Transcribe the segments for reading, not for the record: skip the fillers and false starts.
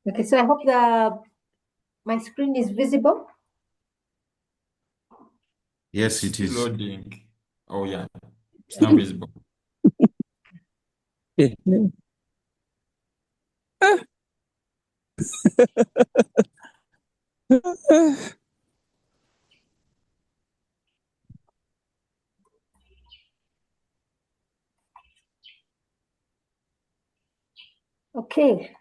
Okay, so I hope my screen is visible. Yes, it is. Loading. Oh, yeah. It's not visible. Okay.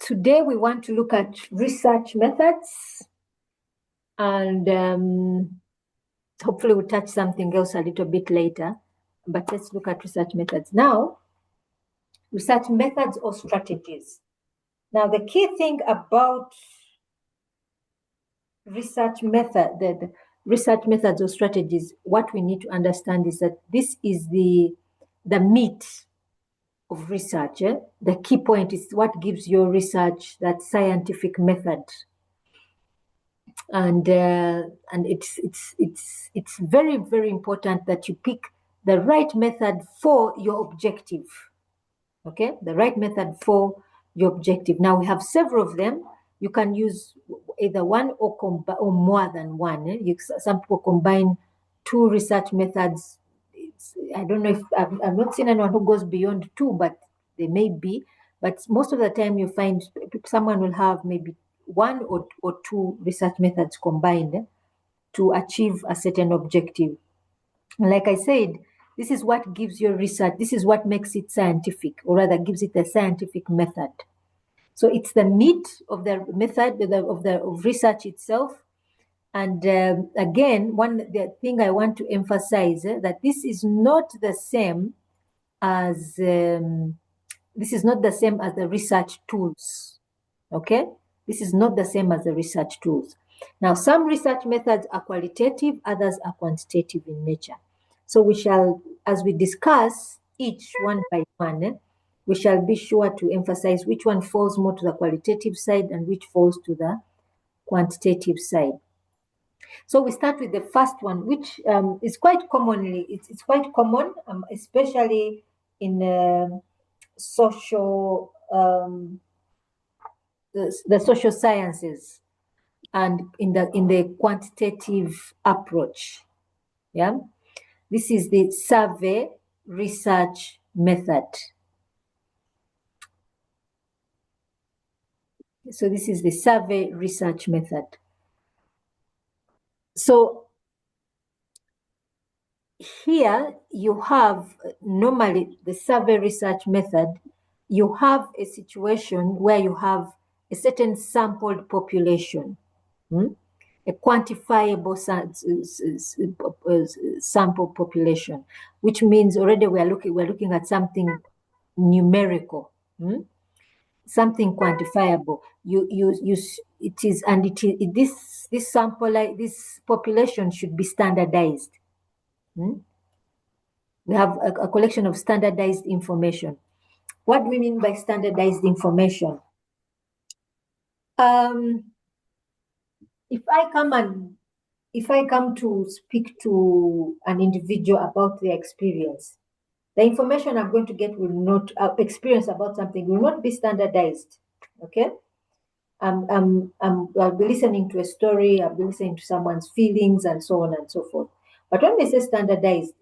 Today we want to look at research methods, and hopefully we'll touch something else a little bit later. But let's look at research methods now. Research methods or strategies. Now, the key thing about research methods or strategies, what we need to understand is that this is the meat of research. The key point is what gives your research that scientific method, and it's very, very important that you pick the right method for your objective. Okay, the right method for your objective. Now we have several of them. You can use either one or more than one. Some people combine two research methods. I don't know if I've not seen anyone who goes beyond two, but they may be. But most of the time, you find someone will have maybe one or two research methods combined to achieve a certain objective. Like I said, this is what gives your research, this is what makes it scientific, or rather gives it a scientific method. So it's the meat of the method of research itself. And again, the thing I want to emphasize that this is not the same as the research tools. Okay, this is not the same as the research tools. Now, some research methods are qualitative, others are quantitative in nature. So we shall, as we discuss each one by one, we shall be sure to emphasize which one falls more to the qualitative side and which falls to the quantitative side. So we start with the first one, which is quite commonly, it's quite common, especially in social, the social sciences and in the quantitative approach. Yeah. This is the survey research method. So this is the survey research method. So here you have normally the survey research method, you have a situation where you have a certain sampled population, a quantifiable sample population, which means already we're looking at something numerical, something quantifiable. This sample, like this population, should be standardized. We have a collection of standardized information. What do we mean by standardized information? If I come to speak to an individual about their experience, the information I'm going to get will not experience about something will not be standardized. Okay, I'll be listening to a story, I'll be listening to someone's feelings, and so on and so forth. But when we say standardized,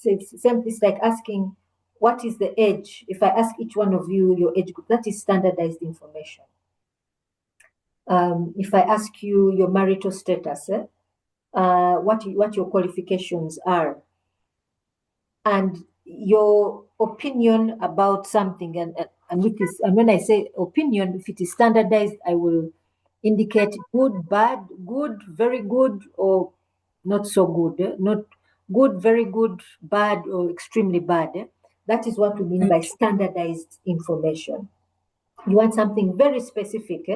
it's like asking, what is the age? If I ask each one of you your age group, that is standardized information. If I ask you your marital status, what your qualifications are, and your opinion about something, and when I say opinion, if it is standardized, I will indicate good, bad, good, very good, or not so good, not good, very good, bad, or extremely bad. That is what we mean by standardized information. You want something very specific,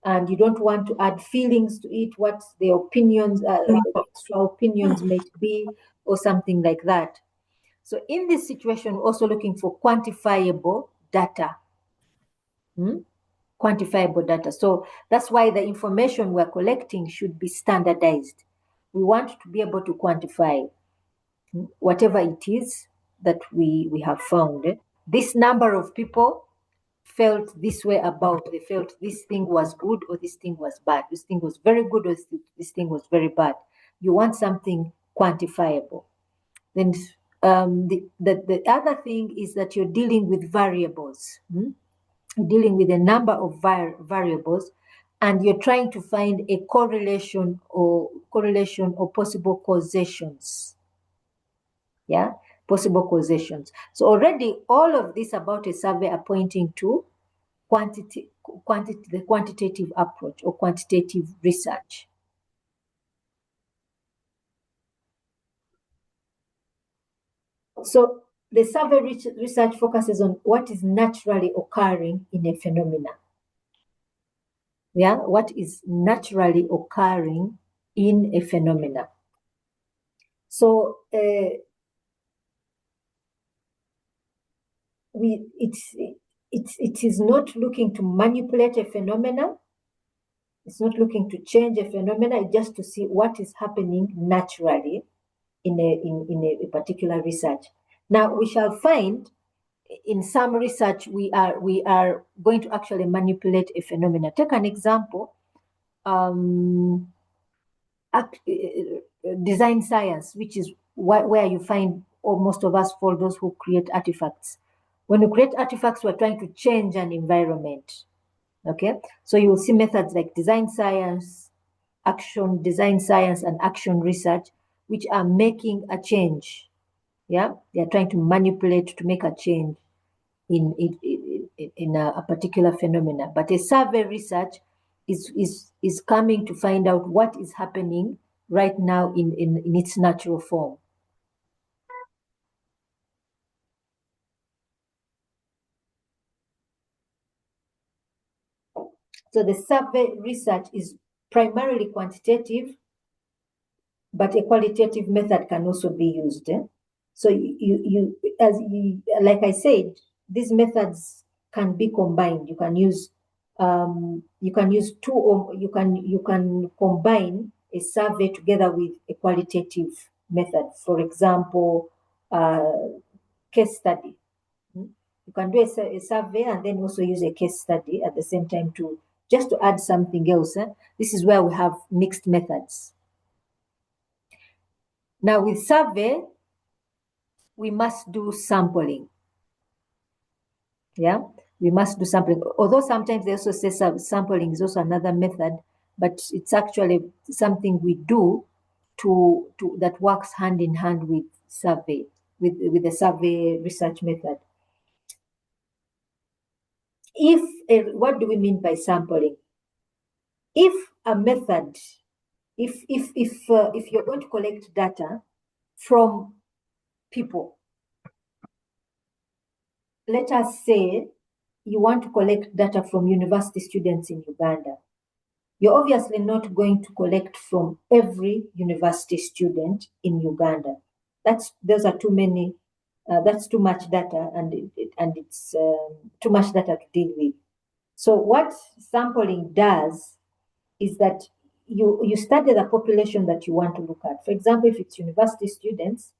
and you don't want to add feelings to it, what the opinions, extra opinions may be, or something like that. So in this situation, we're also looking for quantifiable data. Quantifiable data. So that's why the information we're collecting should be standardized. We want to be able to quantify whatever it is that we have found. This number of people felt this way about, they felt this thing was good or this thing was bad, this thing was very good or this thing was very bad. You want something quantifiable. Then the other thing is that you're dealing with variables. You're dealing with a number of variables, and you're trying to find a correlation or possible causations. Yeah, possible causations. So already all of this about a survey are pointing to the quantitative approach or quantitative research. So the survey research focuses on what is naturally occurring in a phenomena. Yeah, what is naturally occurring in a phenomena. So it is not looking to manipulate a phenomena. It's not looking to change a phenomena. It's just to see what is happening naturally in a particular research. Now we shall find in some research we are going to actually manipulate a phenomena. Take an example. Design science, which is where you find, or most of us fall, those who create artifacts. When you create artifacts, we're trying to change an environment. Okay, so you will see methods like design science, design science, and action research, which are making a change. Yeah, they are trying to manipulate to make a change in a particular phenomena. But a survey research is coming to find out what is happening right now in its natural form. So the survey research is primarily quantitative, but a qualitative method can also be used. So like I said, these methods can be combined. You can use two, or you can combine a survey together with a qualitative method. For example, case study. You can do a survey and then also use a case study at the same time just to add something else. This is where we have mixed methods. Now with survey, we must do sampling. Yeah, we must do sampling. Although sometimes they also say sampling is also another method, but it's actually something we do that works hand in hand with survey, with the survey research method. What do we mean by sampling? If a method, if you're going to collect data from people, let us say you want to collect data from university students in Uganda. You're obviously not going to collect from every university student in Uganda. Those are too many. That's too much data, and it's too much data to deal with. So what sampling does is that you study the population that you want to look at. For example, if it's university students,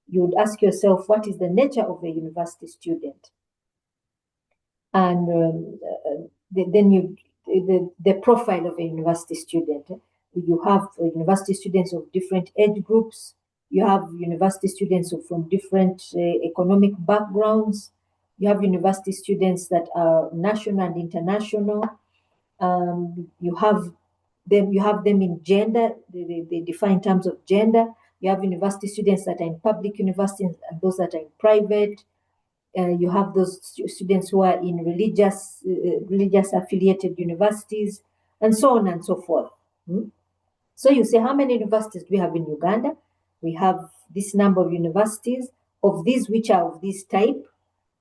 you would ask yourself, what is the nature of a university student? And then the profile of a university student. You have university students of different age groups. You have university students from different economic backgrounds. You have university students that are national and international. You have them in gender. They define terms of gender. You have university students that are in public universities and those that are in private. You have those students who are in religious affiliated universities, and so on and so forth. So you say, how many universities do we have in Uganda? We have this number of universities. Of these, which are of this type?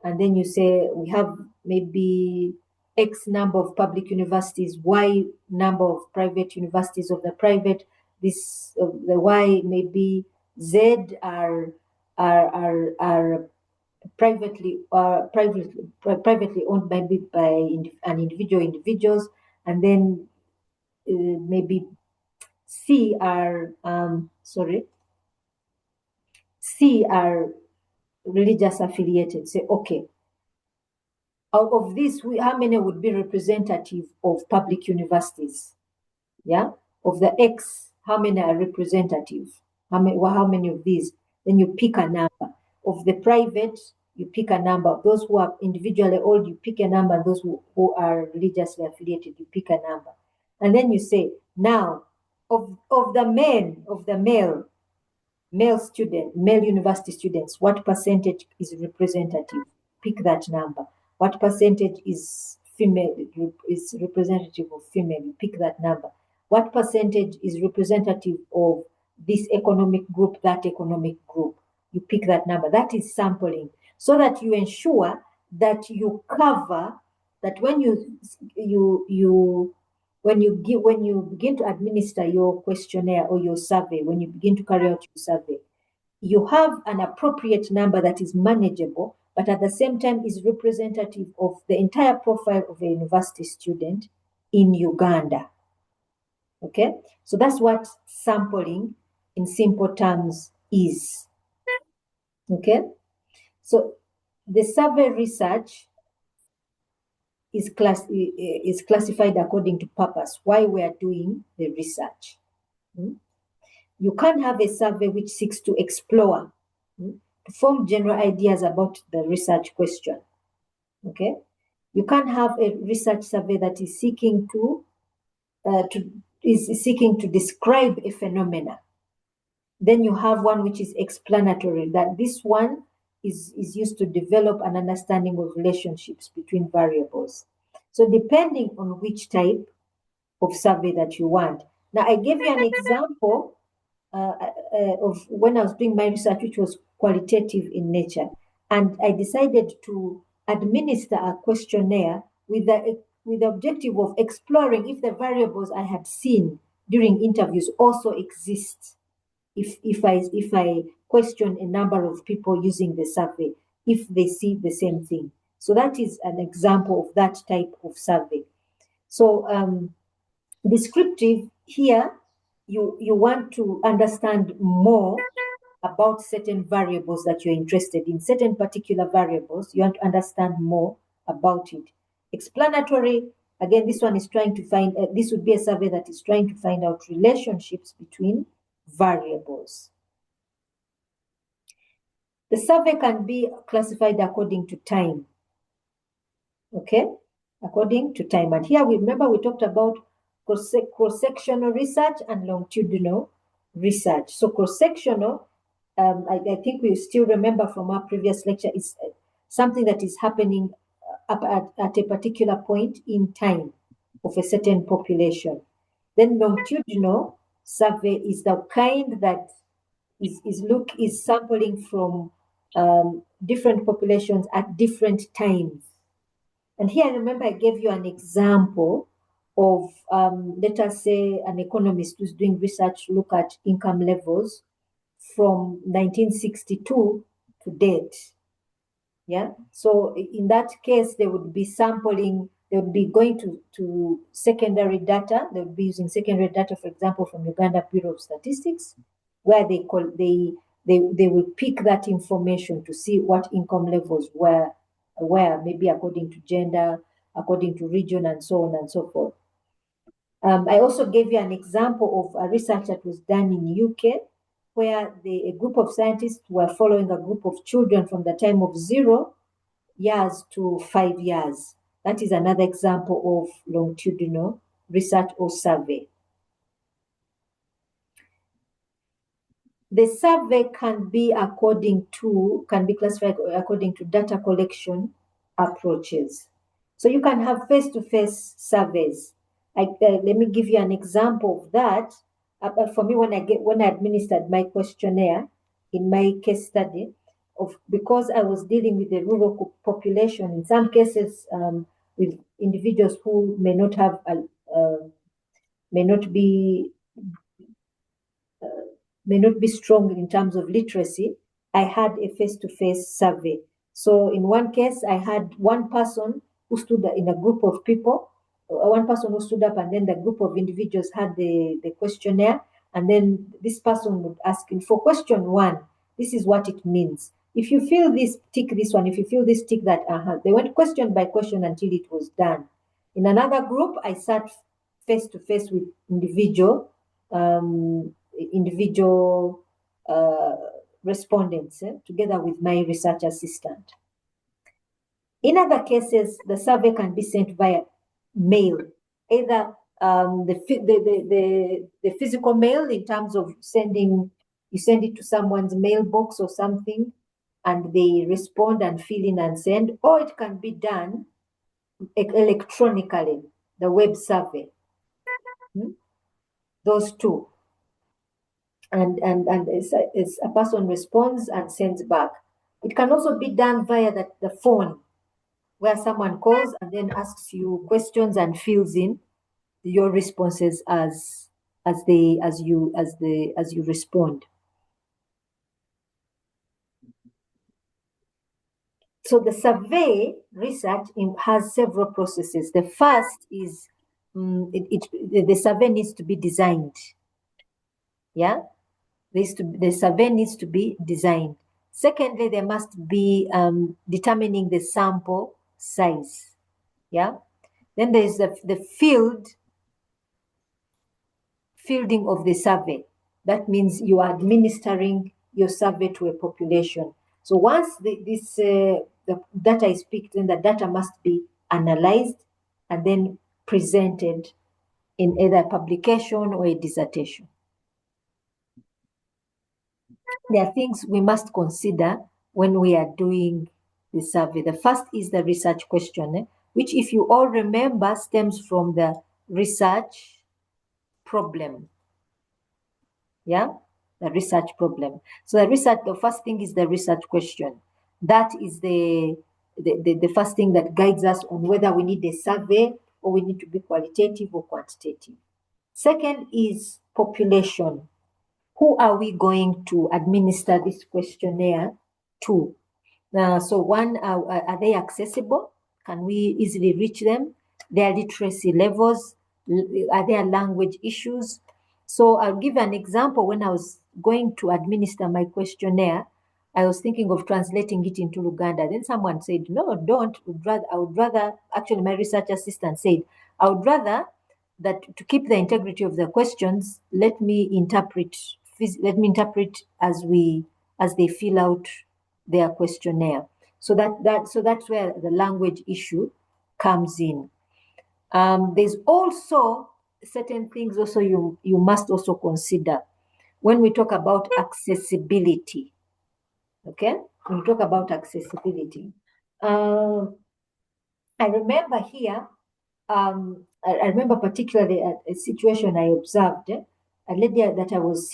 And then you say, we have maybe X number of public universities, Y number of private universities. Of the private, the Y maybe Z are privately owned by individuals, and then maybe C are C are religious affiliated. Say, okay, out of this, how many would be representative of public universities? Yeah, of the X, how many are representative? How many of these? Then you pick a number. Of the private, you pick a number. Those who are individually owned, you pick a number. And those who are religiously affiliated, you pick a number. And then you say, now, of the male student, male university students, what percentage is representative? Pick that number. What percentage is female, is representative of female? You pick that number. What percentage is representative of this economic group, that economic group? You pick that number. That is sampling, so that you ensure that you cover that when when you begin to administer your questionnaire or your survey, when you begin to carry out your survey, you have an appropriate number that is manageable, but at the same time is representative of the entire profile of a university student in Uganda. Okay, so that's what sampling in simple terms is. Okay, so the survey research is classified according to purpose, why we are doing the research. You can't have a survey which seeks to explore, to form general ideas about the research question. Okay, you can't have a research survey that is seeking to describe a phenomena. Then you have one which is explanatory, that this one is used to develop an understanding of relationships between variables. So depending on which type of survey that you want. Now, I gave you an example of when I was doing my research, which was qualitative in nature. And I decided to administer a questionnaire with the objective of exploring if the variables I had seen during interviews also exist. If I question a number of people using the survey, if they see the same thing. So that is an example of that type of survey. So descriptive here, you want to understand more about certain variables that you're interested in, certain particular variables. You want to understand more about it. Explanatory, again, this one is trying to find, this would be a survey that is trying to find out relationships between variables. The survey can be classified according to time. Okay, according to time. And here we talked about cross-sectional research and longitudinal research. So cross-sectional, I think we still remember from our previous lecture, is something that is happening at a particular point in time of a certain population. Then longitudinal survey is the kind that is sampling from different populations at different times. And here I remember I gave you an example of, let us say, an economist who's doing research to look at income levels from 1962 to date. Yeah. So in that case, they would be sampling, they would be going to secondary data. They would be using secondary data, for example, from Uganda Bureau of Statistics, where they will pick that information to see what income levels were, maybe according to gender, according to region, and so on and so forth. I also gave you an example of a research that was done in UK, where a group of scientists were following a group of children from the time of 0 years to 5 years. That is another example of longitudinal research or survey. The survey can be classified according to data collection approaches. So you can have face-to-face surveys. Let me give you an example of that. For me, when I administered my questionnaire in my case study, because I was dealing with the rural population, in some cases with individuals who may not be strong in terms of literacy, I had a face-to-face survey. So in one case, I had one person who stood in a group of people one person who stood up, and then the group of individuals had the questionnaire, and then this person would ask, for question one, this is what it means. If you feel this, tick this one. If you feel this, tick that. They went question by question until it was done. In another group, I sat face to face with individual respondents, together with my research assistant. In other cases, the survey can be sent via mail, either the physical mail, in terms of you send it to someone's mailbox or something, and they respond and fill in and send, or it can be done electronically, the web survey. Those two. And as a person responds and sends back. It can also be done via the phone, where someone calls and then asks you questions and fills in your responses as you respond. So the survey research has several processes. The first is the survey needs to be designed. Yeah, the survey needs to be designed. Secondly, there must be determining the sample size. Yeah. Then there is the fielding of the survey. That means you are administering your survey to a population. So once the data is picked, then the data must be analyzed and then presented in either a publication or a dissertation. There are things we must consider when we are doing the survey. The first is the research question, which, if you all remember, stems from the research problem. Yeah, the research problem. So the first thing is the research question. That is the first thing that guides us on whether we need a survey or we need to be qualitative or quantitative. Second is population. Who are we going to administer this questionnaire to? So one, are they accessible? Can we easily reach them? Their literacy levels? Are there language issues? So I'll give an example. When I was going to administer my questionnaire, I was thinking of translating it into Luganda. Then someone said, no, don't. I would rather, actually my research assistant said, I would rather that, to keep the integrity of the questions, let me interpret as they fill out their questionnaire. So that's where the language issue comes in. There's also certain things also you must also consider when we talk about accessibility. Okay, when we talk about accessibility, I remember here. I remember particularly a situation I observed. A lady that I was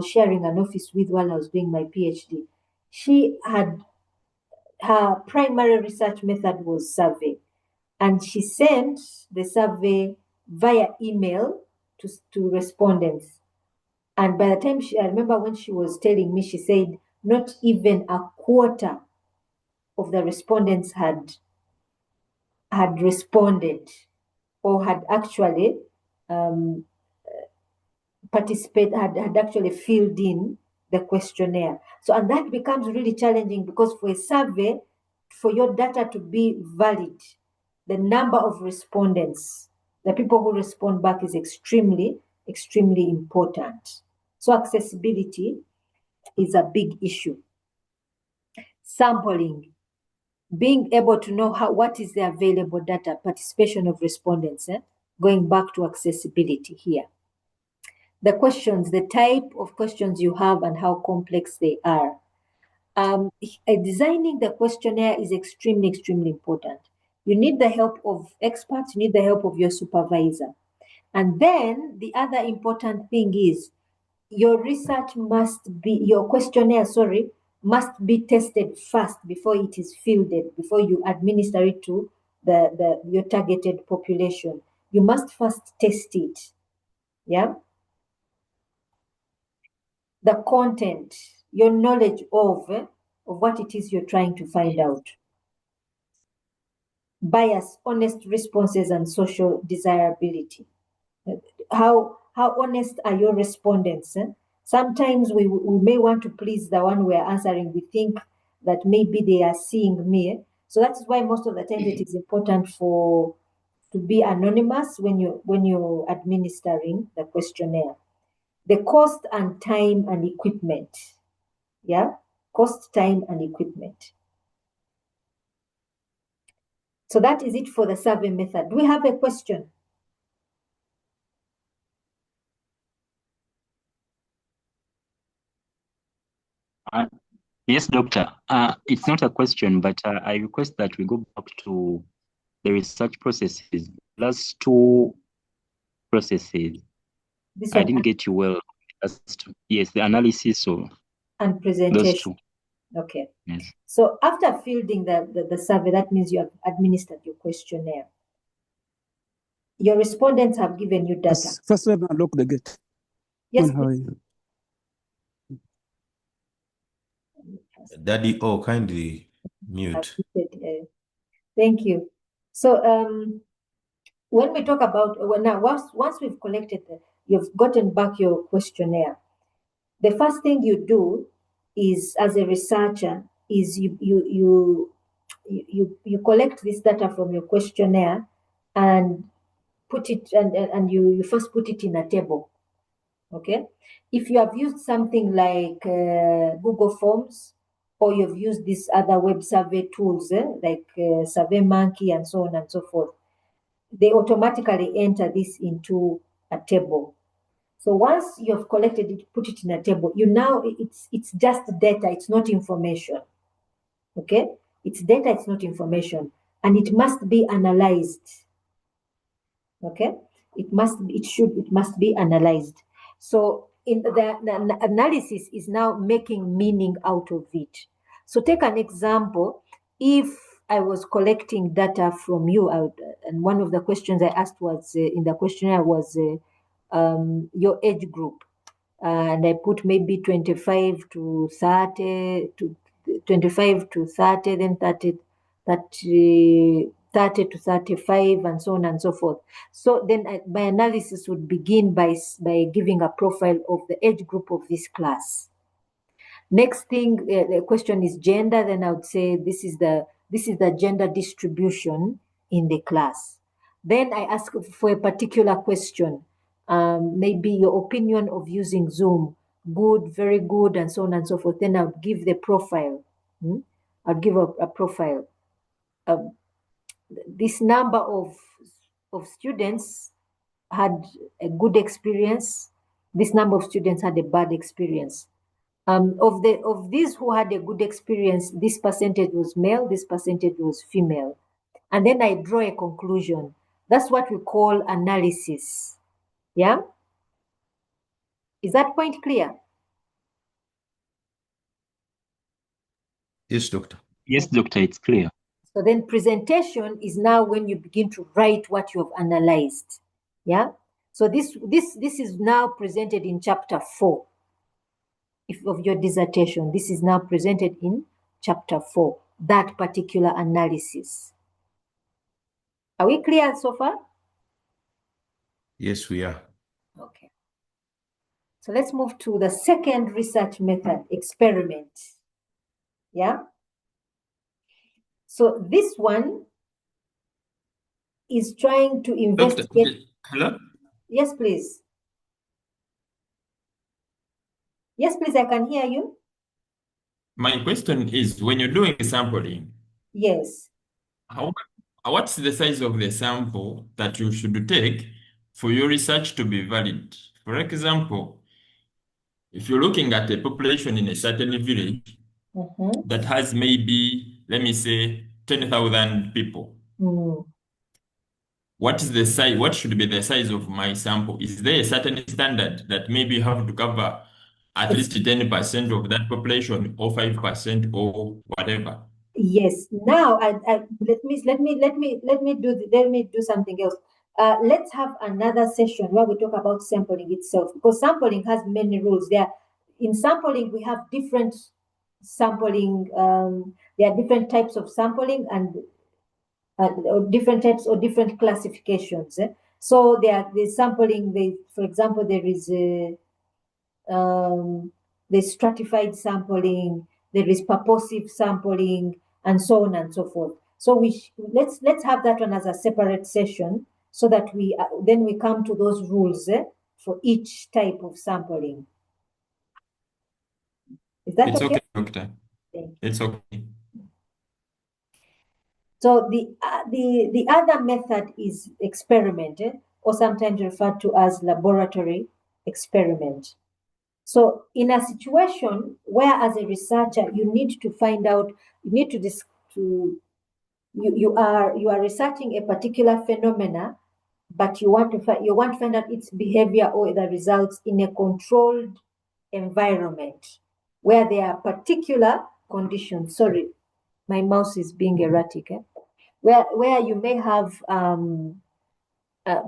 sharing an office with while I was doing my PhD. Her primary research method was survey, and she sent the survey via email to respondents. And by the time I remember when she was telling me, she said not even a quarter of the respondents had responded or had actually had actually filled in the questionnaire. So, and that becomes really challenging, because for a survey, for your data to be valid, the number of respondents, the people who respond back, is extremely, extremely important. So accessibility is a big issue. Sampling, being able to know what is the available data, participation of respondents, going back to accessibility here. The questions, the type of questions you have and how complex they are. Designing the questionnaire is extremely, extremely important. You need the help of experts, you need the help of your supervisor. And then the other important thing is your questionnaire must be tested first before it is fielded, before you administer it to your targeted population. You must first test it. Yeah. The content, your knowledge of what it is you're trying to find out. bias, honest responses, and social desirability. How honest are your respondents? Sometimes we may want to please the one we are answering. We think that maybe they are seeing me. So that's why most of the times it is important to be anonymous when you're administering the questionnaire. The cost and time and equipment. Yeah, cost, time, and equipment. So that is it for the survey method. Do we have a question? Yes, doctor. It's not a question, but I request that we go back to the research processes. Last two processes. This I one, didn't get you well. Yes, the analysis or and those presentation. two. Okay. Yes. So after fielding the survey, that means you have administered your questionnaire. Your respondents have given you data. First, let me unlock the gate. Yes, How are you? Daddy, kindly mute. Thank you. So when we talk about now, once we've collected, you've gotten back your questionnaire. The first thing you do is, as a researcher, is you collect this data from your questionnaire and put it and you first put it in a table. Okay, if you have used something like Google Forms, or you've used these other web survey tools like SurveyMonkey and so on and so forth, they automatically enter this into a table. So once you have collected it, put it in a table, it's just data, it's not information. Okay, it's data, it's not information, and it must be analyzed. Okay, it must be analyzed. So in the analysis is now making meaning out of it. So take an example. If I was collecting data from you, and one of the questions I asked was in the questionnaire was your age group, and I put maybe 25 to 30 to 25 to 30, then 30 to 35, and so on and so forth. So then my analysis would begin by giving a profile of the age group of this class. Next thing, the question is gender. Then I would say this is the gender distribution in the class. Then I ask for a particular question, maybe your opinion of using Zoom, good, very good, and so on and so forth. Then I would give the profile. I'll give a profile. This number of students had a good experience. This number of students had a bad experience. Of these who had a good experience, this percentage was male, this percentage was female. And then I draw a conclusion. That's what we call analysis. Yeah? Is that point clear? Yes, doctor. Yes, doctor, it's clear. So then presentation is now when you begin to write what you have analyzed. Yeah? So this is now presented in chapter 4 of your dissertation. This is now presented in chapter 4, that particular analysis. Are we clear so far? Yes, we are. Okay. So let's move to the second research method, experiment. Yeah? So this one is trying to investigate. Doctor, hello? Yes, please. Yes, please, I can hear you. My question is, when you're doing sampling, Yes. what's the size of the sample that you should take for your research to be valid? For example, if you're looking at a population in a certain village that has maybe, let me say, 10,000 people, what is the size? What should be the size of my sample? Is there a certain standard that maybe you have to cover at least 10% of that population, or 5%, or whatever? Yes. Now, let me do something else. Let's have another session where we talk about sampling itself, because sampling has many rules. In sampling, we have different sampling. There are different types of sampling, and or different types or different classifications. So there's sampling. For example, there's stratified sampling, there is purposive sampling, and so on and so forth. So let's have that one as a separate session, so that we then we come to those rules for each type of sampling. Is that It's okay? okay, doctor. It's okay. So the other method is experiment, or sometimes referred to as laboratory experiment. So in a situation where, as a researcher, you need to find out, you are researching a particular phenomena, but you want to find out its behavior or the results in a controlled environment where there are particular conditions. Sorry, my mouse is being erratic. Where you may have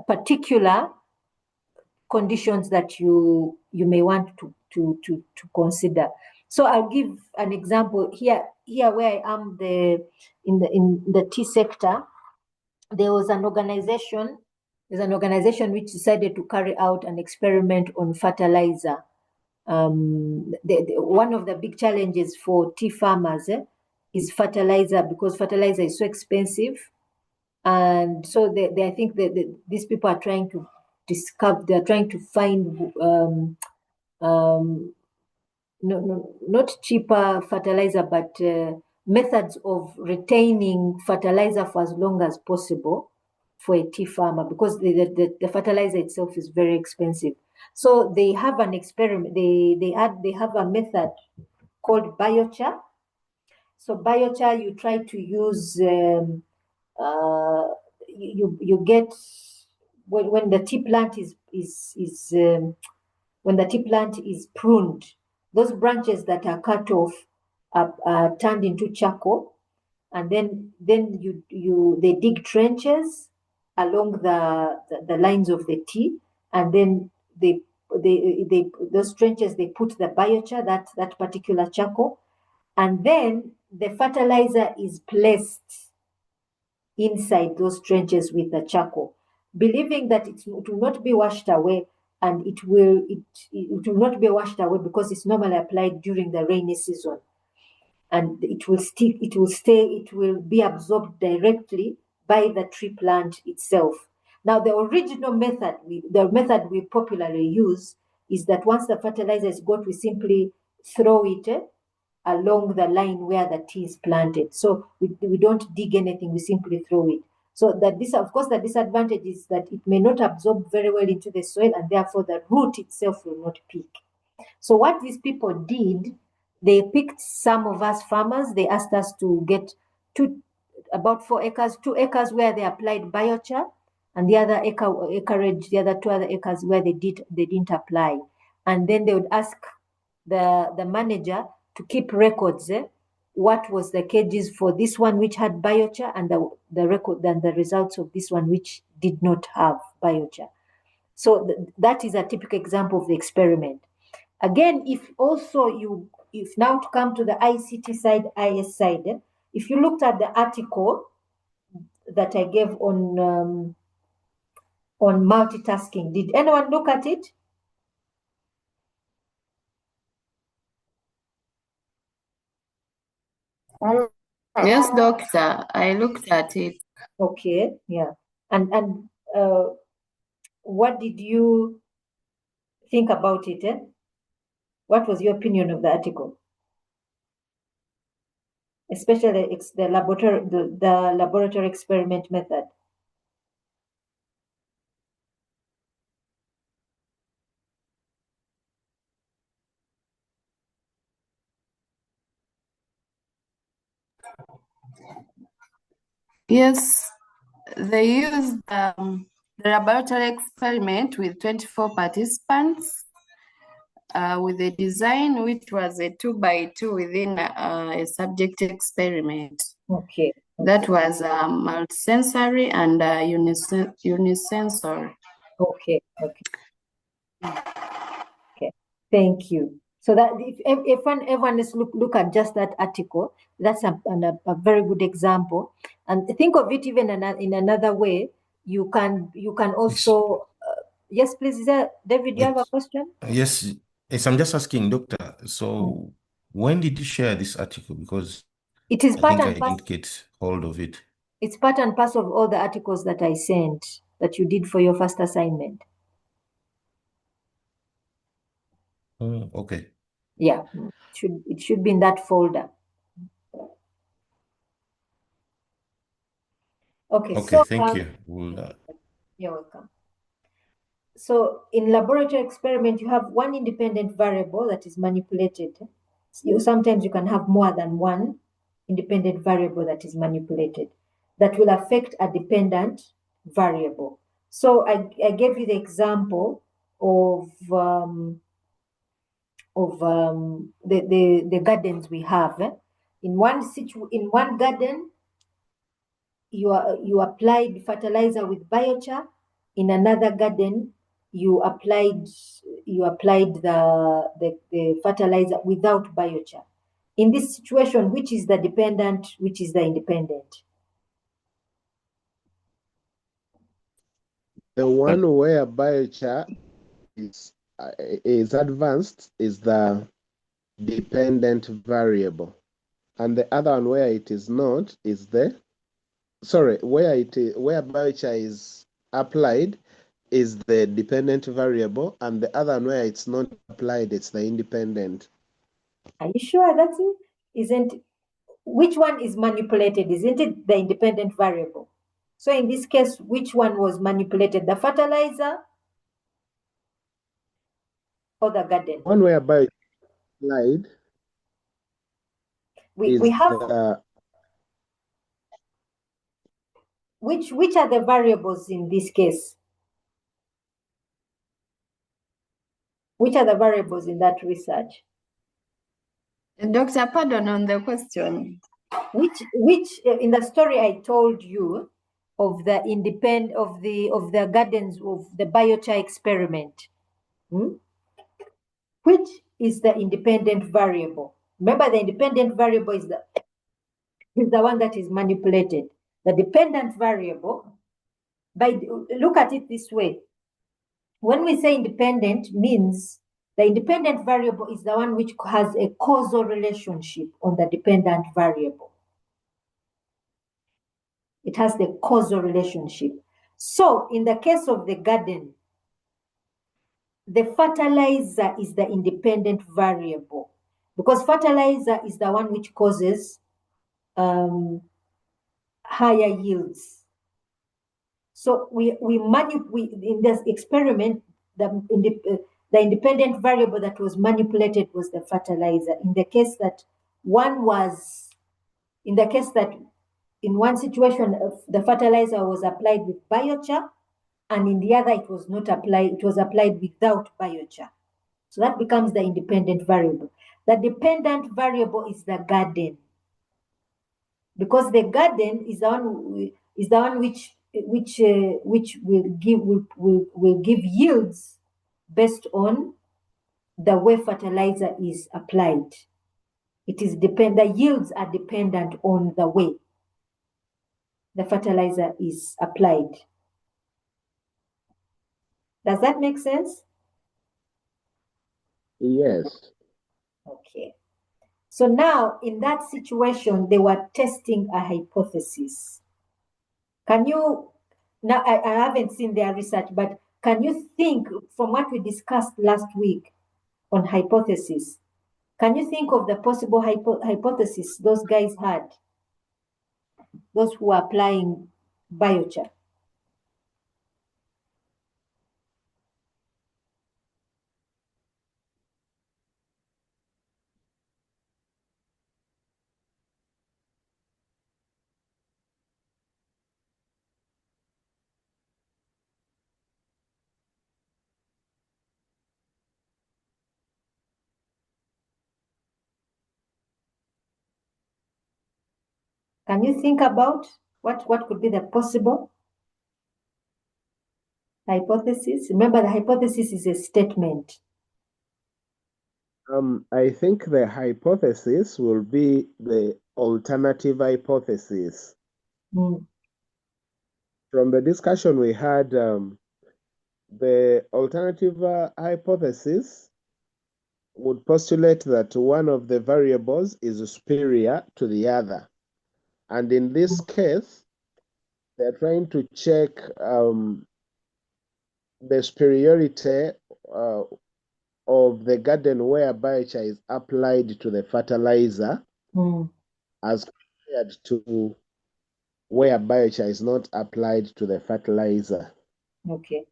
particular conditions that you may want to consider. So I'll give an example here where I am in the tea sector. There was an organization. There's an organization which decided to carry out an experiment on fertilizer. One of the big challenges for tea farmers is fertilizer, because fertilizer is so expensive. And so I think that these people are trying to they're trying to find not cheaper fertilizer, but methods of retaining fertilizer for as long as possible for a tea farmer, because the fertilizer itself is very expensive. So they have an experiment. They have a method called biochar. So biochar, you try to use you get when the tea plant is when the tea plant is pruned, those branches that are cut off are turned into charcoal, and then they dig trenches along the lines of the tea, and then they those trenches, they put the biochar, that particular charcoal, and then the fertilizer is placed inside those trenches with the charcoal, believing that it will not be washed away, and it will not be washed away because it's normally applied during the rainy season, and it will stick, it will be absorbed directly by the tree plant itself. Now, the original method, the method we popularly use, is that once the fertilizer is got, we simply throw it along the line where the tea is planted. So we don't dig anything, we simply throw it. So that this, of course, the disadvantage is that it may not absorb very well into the soil, and therefore the root itself will not pick. So what these people did, they picked some of us farmers. They asked us to get about 4 acres, 2 acres where they applied biochar, and the other acreage, the other 2 other acres where they didn't apply. And then they would ask the manager to keep records. What was the kgs for this one which had biochar, and the record and the results of this one which did not have biochar. So that is a typical example of the experiment. Again, if now to come to the ICT side, IS side, if you looked at the article that I gave on multitasking, did anyone look at it? Yes, doctor, I looked at it. Okay, yeah. And what did you think about it? What was your opinion of the article? Especially the laboratory experiment method. Yes, they used the laboratory experiment with 24 participants with a design which was a 2x2 within a subject experiment. Okay. That was multisensory and unisensory. Okay. Thank you. So that if everyone is look at just that article, that's a very good example. And think of it even in another way. You can also yes, please. Is there, David? You have a question? Yes, yes. I'm just asking, Doctor. So when did you share this article? Because It is I part think and I parcel. didn't get hold of it. It's part and parcel of all the articles that I sent that you did for your first assignment. Oh, okay. Yeah, it should be in that folder. Okay, Okay, so thank you. We'll, you're welcome. So in laboratory experiment, you have one independent variable that is manipulated. Sometimes you can have more than one independent variable that is manipulated that will affect a dependent variable. So I gave you the example of the gardens we have. In one garden, you applied fertilizer with biochar. In another garden, you applied the fertilizer without biochar. In this situation, which is the dependent, which is the independent? The one where biochar is advanced is the dependent variable, and the other one where it is not is the where biochar is applied is the dependent variable, and the other one where it's not applied, it's the independent. Are you sure that's it? Isn't which one is manipulated? Isn't it the independent variable? So in this case, which one was manipulated? The fertilizer or the garden? One where biochar applied We have which are the variables in this case? Which are the variables in that research? Dr. Pardon on the question. Which in the story I told you of the of the gardens of the biochar experiment, which is the independent variable? Remember, the independent variable is the one that is manipulated. The dependent variable, look at it this way. When we say independent, means the independent variable is the one which has a causal relationship on the dependent variable. It has the causal relationship. So in the case of the garden, the fertilizer is the independent variable because fertilizer is the one which causes higher yields. So in this experiment, the independent variable that was manipulated was the fertilizer. In the case that in one situation, the fertilizer was applied with biochar, and in the other it was not applied, it was applied without biochar. So that becomes the independent variable. The dependent variable is the garden, because the garden is the one which will give yields based on the way fertilizer is applied. The yields are dependent on the way the fertilizer is applied. Does that make sense? Yes. Okay. So now in that situation, they were testing a hypothesis. Now I haven't seen their research, but can you think from what we discussed last week on hypothesis, can you think of the possible hypothesis those guys had, those who are applying biochar? Can you think about what could be the possible hypothesis? Remember, the hypothesis is a statement. I think the hypothesis will be the alternative hypothesis. Mm. From the discussion we had, the alternative hypothesis would postulate that one of the variables is superior to the other. And in this case, they're trying to check the superiority of the garden where biochar is applied to the fertilizer as compared to where biochar is not applied to the fertilizer. Okay.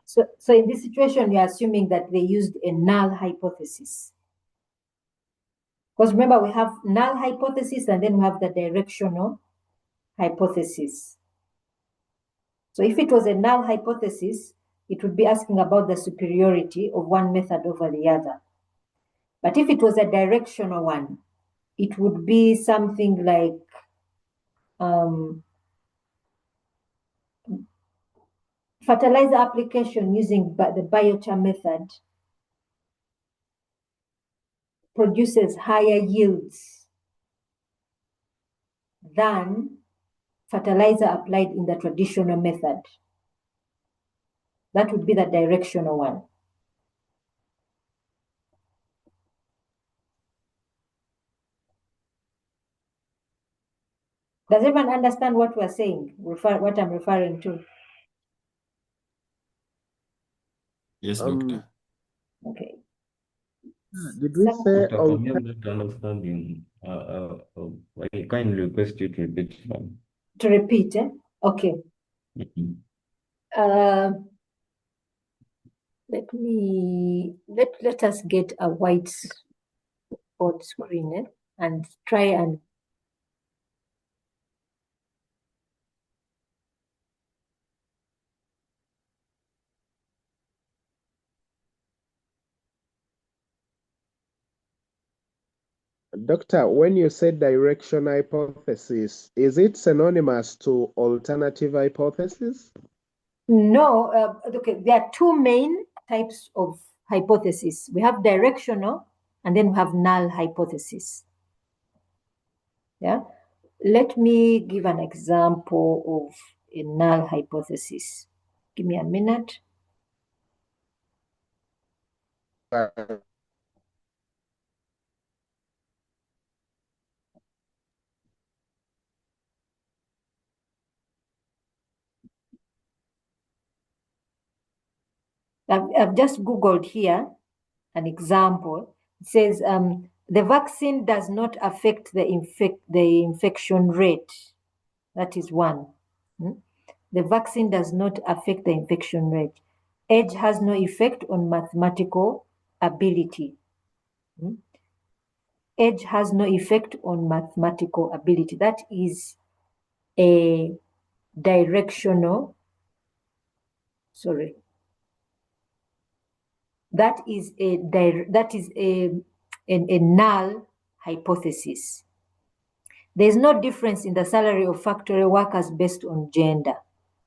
So in this situation, you're assuming that they used a null hypothesis. Because remember, we have null hypothesis and then we have the directional hypothesis. So if it was a null hypothesis, it would be asking about the superiority of one method over the other. But if it was a directional one, it would be something like fertilizer application using the biochar method produces higher yields than fertilizer applied in the traditional method. That would be the directional one. Does everyone understand what we're saying, what I'm referring to? Yes, doctor. Okay. Did we say Doctor, from your better understanding, I kindly request you to repeat from. To repeat, eh? Okay. Let us get a whiteboard screen and try and Doctor, when you said direction hypothesis, is it synonymous to alternative hypothesis? no. Okay, there are two main types of hypothesis. We have directional and then we have null hypothesis. Yeah. Let me give an example of a null hypothesis. Give me a minute. I've just Googled here an example. It says the vaccine does not affect the infection rate. That is one. The vaccine does not affect the infection rate. Age has no effect on mathematical ability. Age has no effect on mathematical ability. That is a directional, sorry. That is a null hypothesis. There's no difference in the salary of factory workers based on gender.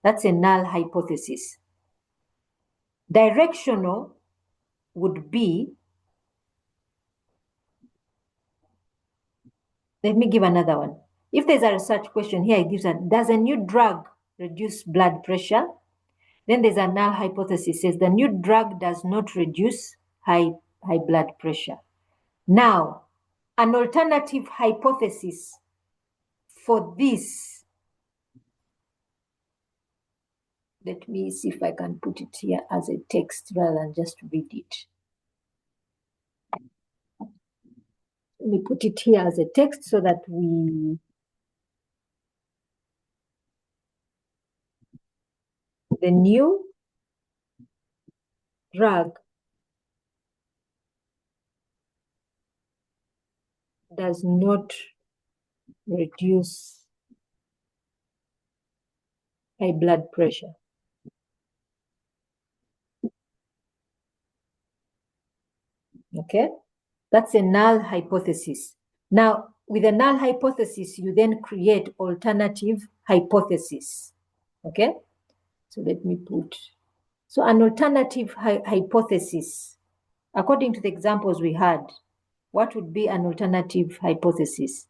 That's a null hypothesis. Directional would be, let me give another one. If there's a research question here, it gives does a new drug reduce blood pressure? Then there's a null hypothesis, says the new drug does not reduce high blood pressure. Now, an alternative hypothesis for this, let me see if I can put it here as a text rather than just read it. Let me put it here as a text so that the new drug does not reduce high blood pressure. Okay, that's a null hypothesis. Now, with a null hypothesis, you then create alternative hypothesis. Okay, so let me put, so an alternative hypothesis According to the examples we had, what would be an alternative hypothesis?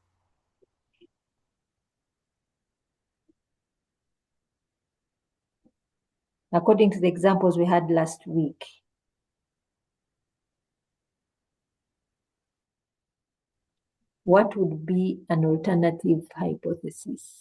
According to the examples we had last week. What would be an alternative hypothesis?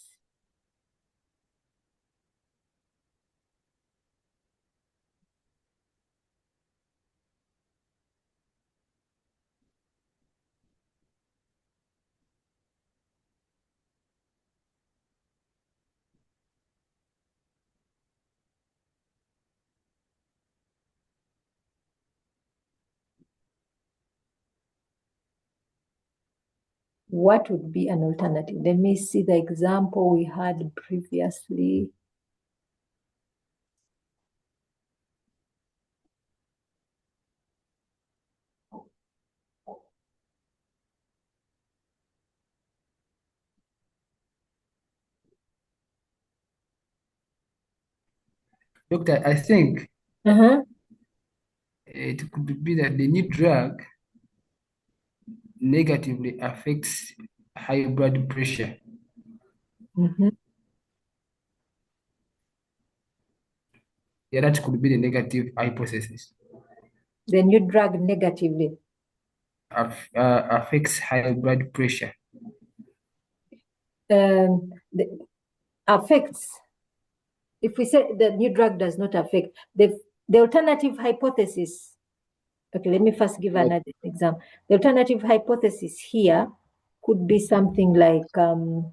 What would be an alternative? Let me see the example we had previously. Doctor, I think it could be that the new drug negatively affects high blood pressure. Yeah, that could be the negative hypothesis. The new drug negatively Affects high blood pressure. Affects. If we say the new drug does not affect, the alternative hypothesis. Okay, let me first give another example. The alternative hypothesis here could be something like the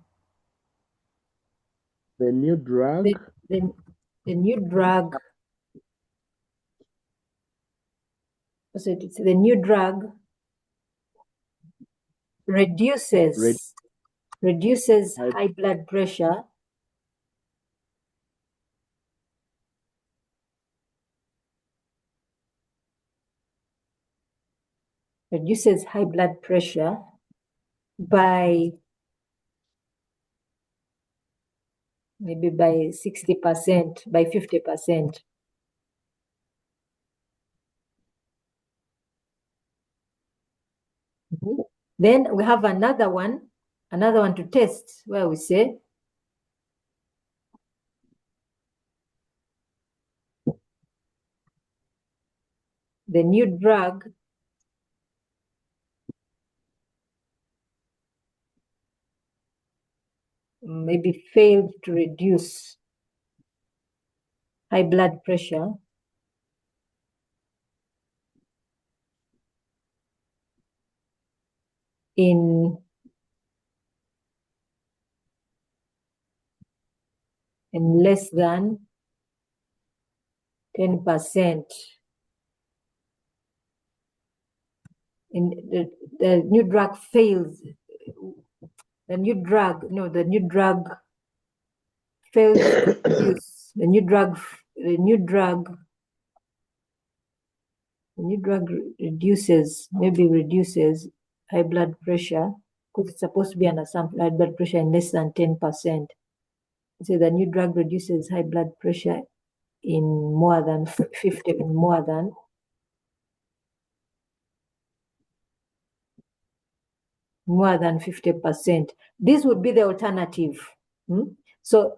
new drug. The new drug. So it's the new drug reduces high blood pressure by maybe by 60%, by 50%. Then we have another one to test, where we say the new drug maybe failed to reduce high blood pressure in less than 10%. In the new drug fails. The new drug fails to reduce. The new drug reduces high blood pressure, because it's supposed to be an assumption, high blood pressure in less than 10%. So the new drug reduces high blood pressure in more than 50%. This would be the alternative. So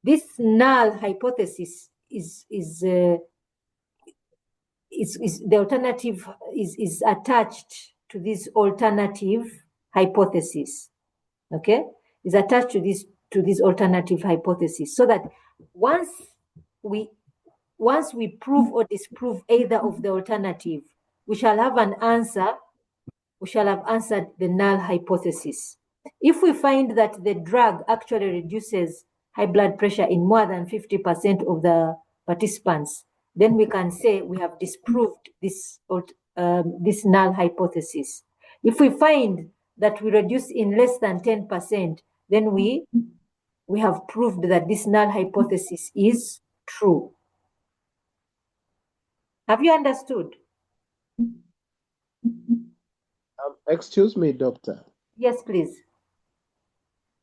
this null hypothesis is the alternative is attached to this alternative hypothesis. Okay, is attached to this alternative hypothesis, so that once we prove or disprove either of the alternative, we shall have an answer. We shall have answered the null hypothesis. If we find that the drug actually reduces high blood pressure in more than 50% of the participants, then we can say we have disproved this null hypothesis. If we find that we reduce in less than 10%, then we have proved that this null hypothesis is true. Have you understood? Excuse me, doctor. Yes, please.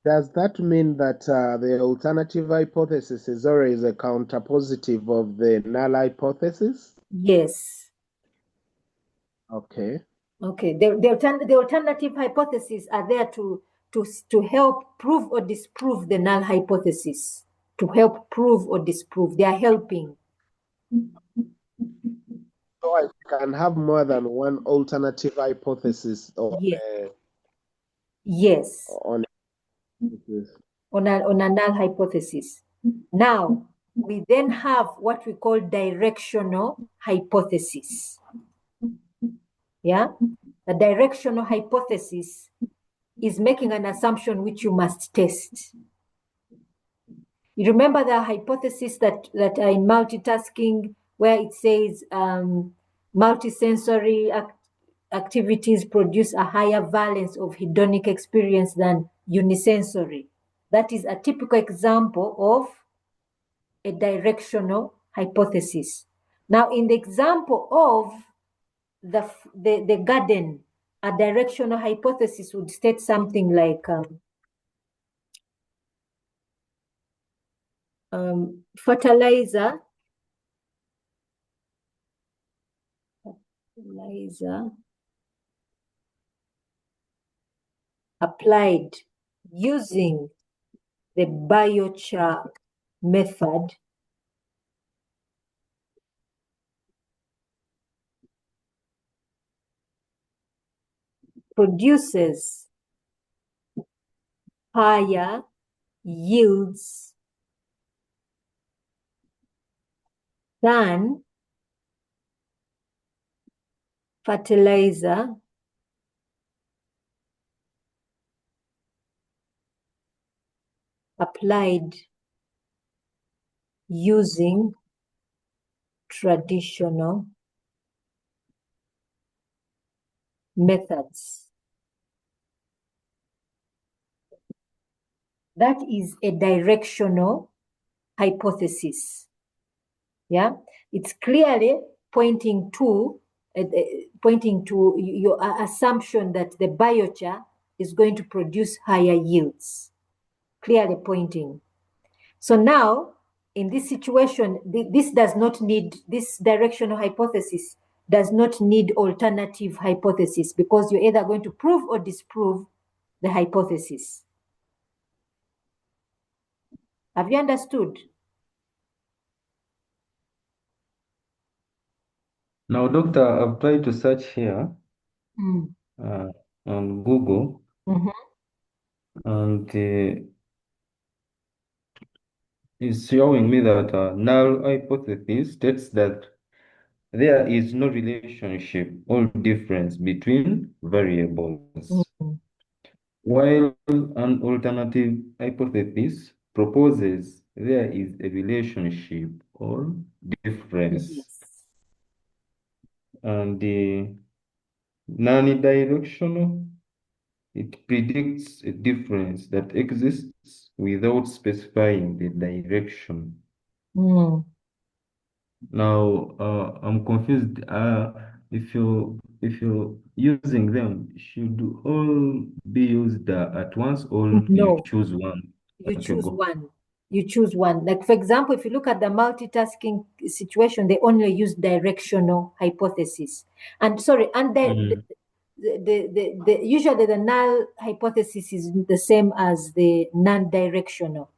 Does that mean that the alternative hypothesis is always a counterpositive of the null hypothesis? Yes. Okay. Okay, the alternative hypotheses are there to help prove or disprove the null hypothesis. To help prove or disprove, they are helping. So I can have more than one alternative hypothesis Yes. Yes. on On a null hypothesis. Now, we then have what we call directional hypothesis. Yeah? A directional hypothesis is making an assumption which you must test. You remember the hypothesis that are in multitasking, where it says multisensory activities produce a higher valence of hedonic experience than unisensory. That is a typical example of a directional hypothesis. Now, in the example of the garden, a directional hypothesis would state something like fertilizer applied using the biochar method produces higher yields than fertilizer applied using traditional methods. That is a directional hypothesis. Yeah, it's clearly pointing to your assumption that the biochar is going to produce higher yields. Clearly pointing. So now, in this situation, this directional hypothesis does not need alternative hypothesis, because you're either going to prove or disprove the hypothesis. Have you understood? Now, doctor, I've tried to search here Mm. on Google, Mhm. and it's showing me that null hypothesis states that there is no relationship or difference between variables, Mhm. while an alternative hypothesis proposes there is a relationship or difference. Yes. And the non-directional, it predicts a difference that exists without specifying the direction. Mm. Now, I'm confused. If you're using them, should all be used at once, or you No, choose one? you Okay, choose go. one. You choose one. Like, for example, if you look at the multitasking situation, they only use directional hypothesis. And sorry, and usually the null hypothesis is the same as the non-directional.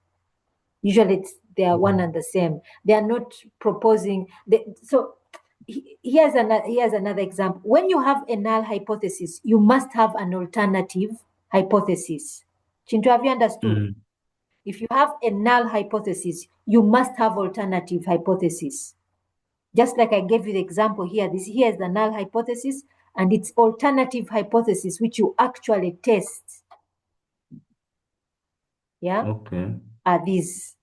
Usually they are one and the same. They are not proposing. So here's another example. When you have a null hypothesis, you must have an alternative hypothesis. Chintu, have you understood? If you have a null hypothesis, you must have alternative hypothesis. Just like I gave you the example here, here is the null hypothesis and its alternative hypothesis, which you actually test. Yeah? Okay. Are these.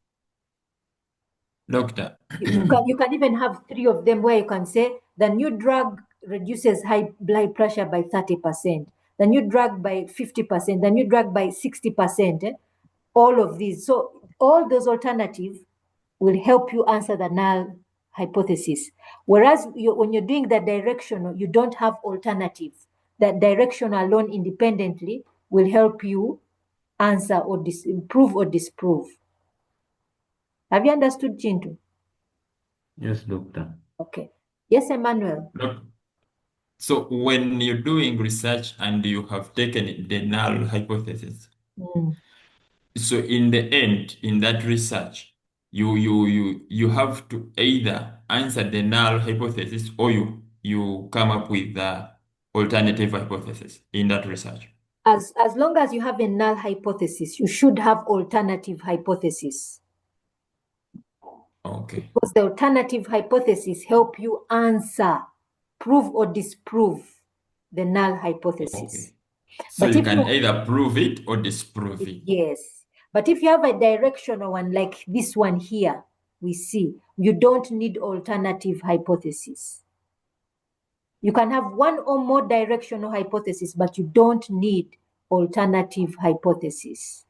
Doctor. You can even have 3 of them where you can say the new drug reduces high blood pressure by 30%, the new drug by 50%, the new drug by 60%. All of these. So all those alternatives will help you answer the null hypothesis. Whereas when you're doing the directional, you don't have alternative. That direction alone independently will help you answer or prove or disprove. Have you understood, Chintu? Yes, doctor. Okay. Yes, Emmanuel. So when you're doing research and you have taken the null hypothesis, so in the end, in that research, you have to either answer the null hypothesis or you come up with the alternative hypothesis in that research. As long as you have a null hypothesis, you should have alternative hypothesis. Okay. Because the alternative hypothesis help you answer, prove or disprove the null hypothesis. Okay. So But you if can you, either prove it or disprove it. yes, but if you have a directional one like this one here, we see, you don't need alternative hypothesis. You can have one or more directional hypothesis, but you don't need alternative hypothesis.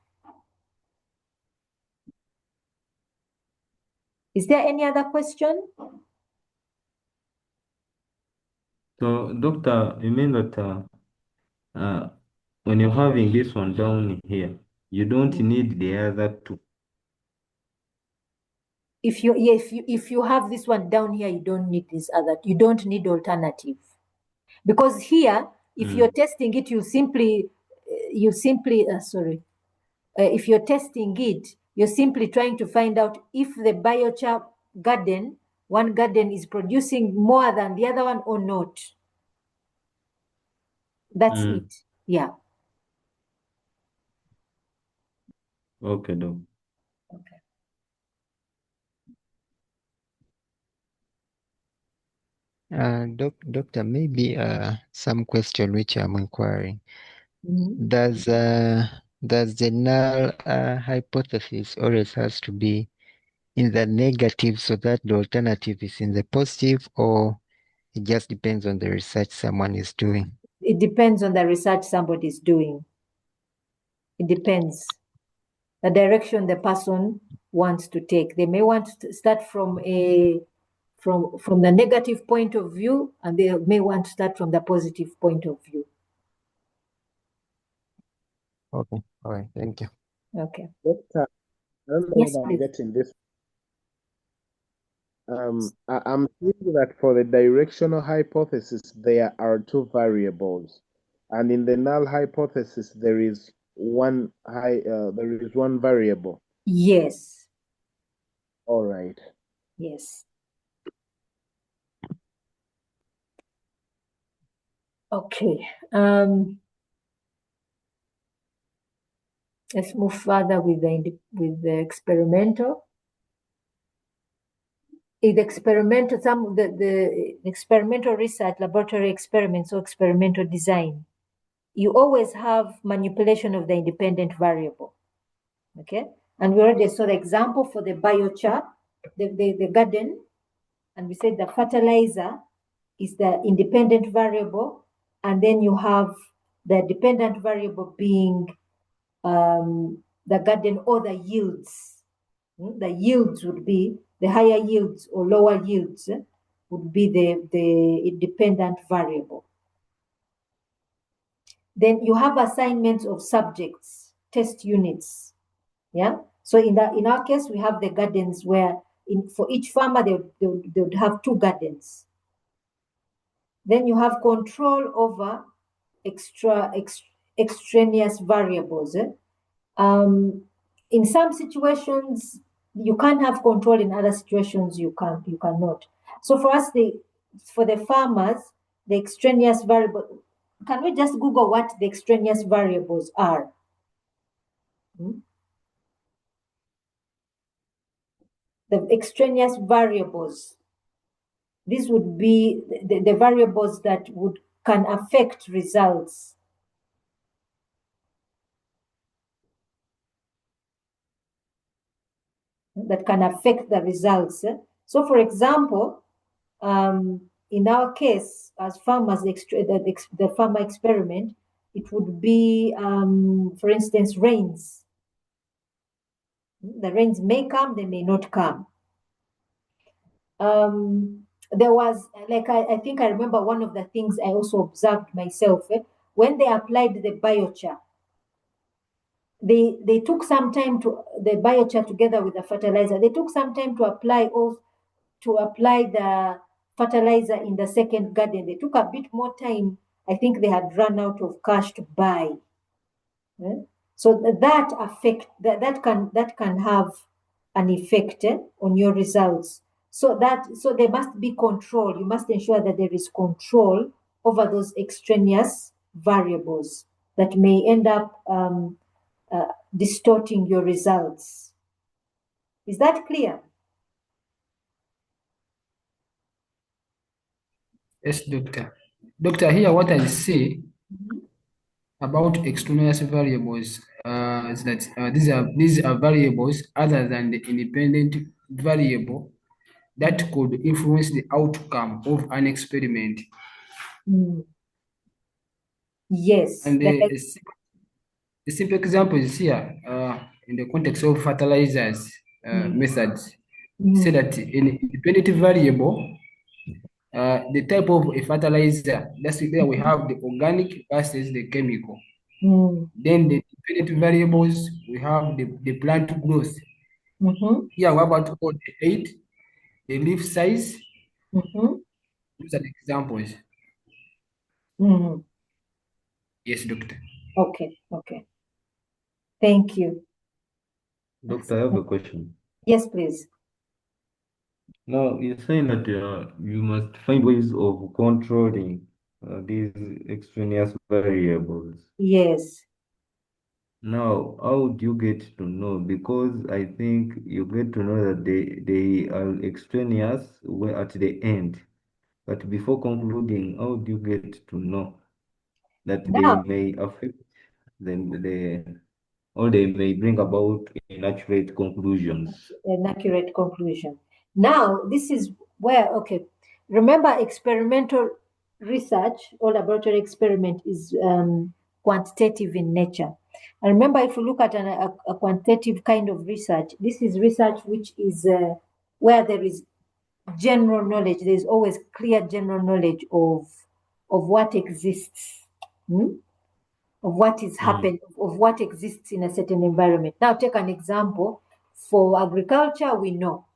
Is there any other question? So, Doctor, you mean that when you're having this one down here, you don't need the other two? If you have this one down here, you don't need this other. You don't need alternative, because here, if you're testing it, if you're testing it, you're simply trying to find out if the biochar garden, one garden is producing more than the other one or not. That's it. Yeah. Okay, Doc. Okay. Doctor, maybe some question which I'm inquiring. Mhm. Does the null hypothesis always has to be in the negative so that the alternative is in the positive, or it just depends on the research someone is doing? It depends on the research somebody is doing. It depends. The direction the person wants to take. They may want to start from the negative point of view, and they may want to start from the positive point of view. Okay, all right, thank you. Okay. Doctor, I don't know Yes, if I'm please. getting this. I'm seeing that for the directional hypothesis, there are two variables, and in the null hypothesis, there is one variable. Yes. All right. Yes. Okay. Let's move further with the experimental. In the experimental, the experimental research, laboratory experiments, or experimental design, you always have manipulation of the independent variable. Okay, and we already saw the example for the biochar, the garden, and we said the fertilizer is the independent variable, and then you have the dependent variable being the garden or the yields. The yields would be the higher yields or lower yields would be the independent variable. Then you have assignments of subjects, test units. Yeah. So in our case, we have the gardens where for each farmer they would have two gardens. Then you have control over extraneous variables. In some situations you can't have control, in other situations you cannot. So for us, for the farmers, the extraneous variable, can we just Google what the extraneous variables are? The extraneous variables, these would be the variables that can affect results. That can affect the results. So, for example, in our case, as farmers, the farmer experiment, it would be, for instance, rains. The rains may come, they may not come. There was, like, I think I remember one of the things I also observed myself, when they applied the biochar, they took some time to the biochar together with the fertilizer. They took some time to apply the fertilizer in the second garden. They took a bit more time. I think they had run out of cash to buy. So that can have an effect on your results. So there must be control. You must ensure that there is control over those extraneous variables that may end up distorting your results. Is that clear? Yes, doctor. Doctor, here what I see about extraneous variables is that these are variables other than the independent variable that could influence the outcome of an experiment. Yes. And a simple example is here in the context of fertilizers methods. Say that an independent variable, the type of a fertilizer, that's there we have the organic versus the chemical. Then the dependent variables, we have the plant growth. Here, what about all the height, the leaf size? Those are the examples. Yes, doctor. Okay. Thank you. Doctor, I have a question. Yes, please. Now, you're saying that you must find ways of controlling these extraneous variables. Yes. Now, how do you get to know? Because I think you get to know that they are extraneous at the end. But before concluding, how do you get to know that they Now, may affect or they may bring about inaccurate conclusions? an accurate conclusion. Now, this is where, remember experimental research or laboratory experiment is quantitative in nature. And remember, if you look at a quantitative kind of research, this is research which is where there is general knowledge. There's always clear general knowledge of what exists. Of what is happening, of what exists in a certain environment. Now, take an example. For agriculture, we know